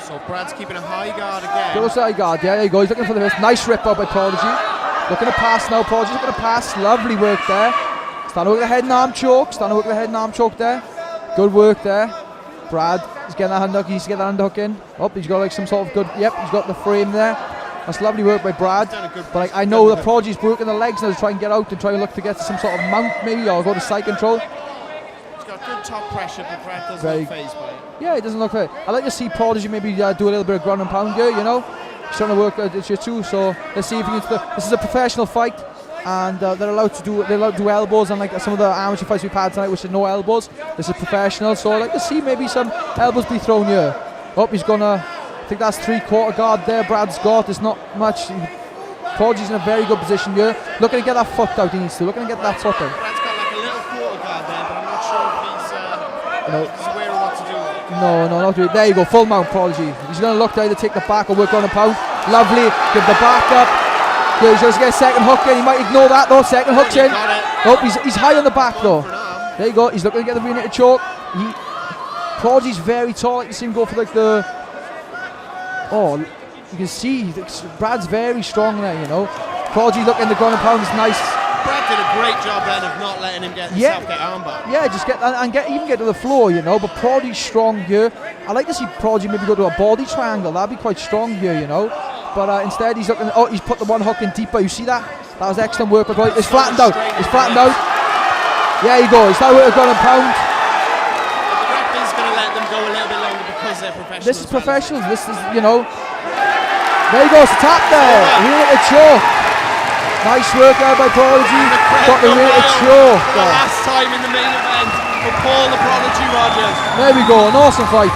So Brad's keeping a high guard again. Goes high guard, yeah, there you go. He's looking for the wrist. Nice rip out by Prodigy. Looking to pass now. Prodigy's looking to pass. Lovely work there. Starting to work the head and arm choke. There. Good work there. Brad is getting that underhook. He needs to get that underhook in. Oh, he's got like some sort of good. Yep, he's got the frame there. That's lovely work by Brad. But like, I know the Prodigy's broken the legs now to try and get out and try to look to get to some sort of mount maybe, or go to side control. He's got good top pressure, but Brad doesn't look phased by it. Yeah, he doesn't look right. I like to see Prodigy maybe do a little bit of ground and pound here, you know. He's trying to work jiu-jitsu, so let's see if he can. This is a professional fight, and they're allowed to do elbows, unlike some of the amateur fights we've had tonight, which is no elbows. This is professional, so I'd like to see maybe some elbows be thrown here. Oh, he's gonna. I think that's 3/4 guard there. Brad's got. It's not much. Prodigy's in a very good position here. Looking to get that foot out. He needs to. Looking to get that foot out. Brad's got like a little quarter guard there, but I'm not sure if he's aware of what to do. No, not really. There you go. Full mount Prodigy. He's going to look to either take the back or work on a pound. Lovely. Give the back up. Yeah, he's going to get a second hook in. He might ignore that though. Second hook's in. Oh, he's high on the back though. There you go. He's looking to get the rear naked choke. Prodigy's very tall. I can see him go for like the. Oh, you can see Brad's very strong there, you know. Prodigy looking the ground and pound is nice. Brad did a great job then of not letting him get armbar. Yeah, just even get to the floor, you know. But Prodigy's strong here. I like to see Prodigy maybe go to a body triangle. That'd be quite strong here, you know. But instead he's looking. Oh, he's put the one hook in deeper. You see that? That was excellent work. It's flattened out. There you go. He's started with a ground and pound. This is professionals. This is, you know. There he goes, tap there. Rear choke. Nice work out by Prodigy. Got the rear choke. For the last time in the main event for Paul the Prodigy Rodgers. There we go, an awesome fight.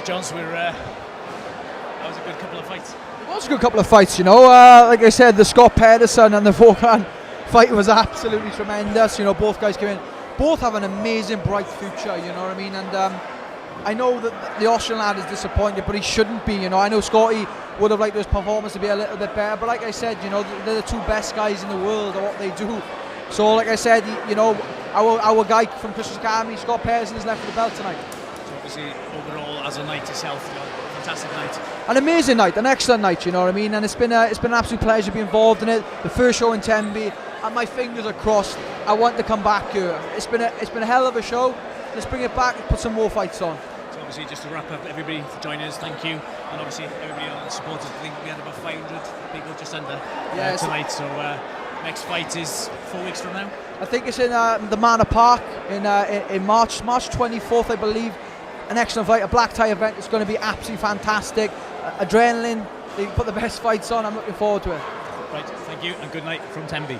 Johns, that was a good couple of fights. It was a good couple of fights, you know. Like I said, the Scott Pederson and the Bogdan fight was absolutely tremendous. You know, both guys came in. Both have an amazing, bright future, you know what I mean? And I know that the Austrian lad is disappointed, but he shouldn't be, you know. I know Scotty would have liked his performance to be a little bit better, but like I said, you know, they're the two best guys in the world at what they do. So, like I said, you know, our guy from Christmas Academy, Scott Pederson, is left with the belt tonight. So obviously, overall, as a night itself, you know, fantastic night. An amazing night, an excellent night, you know what I mean? And it's been an absolute pleasure to be involved in it. The first show in Tenby, and my fingers are crossed. I want to come back here. It's been a hell of a show. Let's bring it back and put some more fights on. So obviously, just to wrap up, everybody for joining us, thank you, and obviously everybody on the supporters. I think we had about 500 people just under tonight. So next fight is 4 weeks from now. I think it's in the Manor Park in March 24th, I believe. An excellent fight, a black tie event. It's going to be absolutely fantastic. Adrenalin, they put the best fights on. I'm looking forward to it. Right, thank you, and good night from Tenby.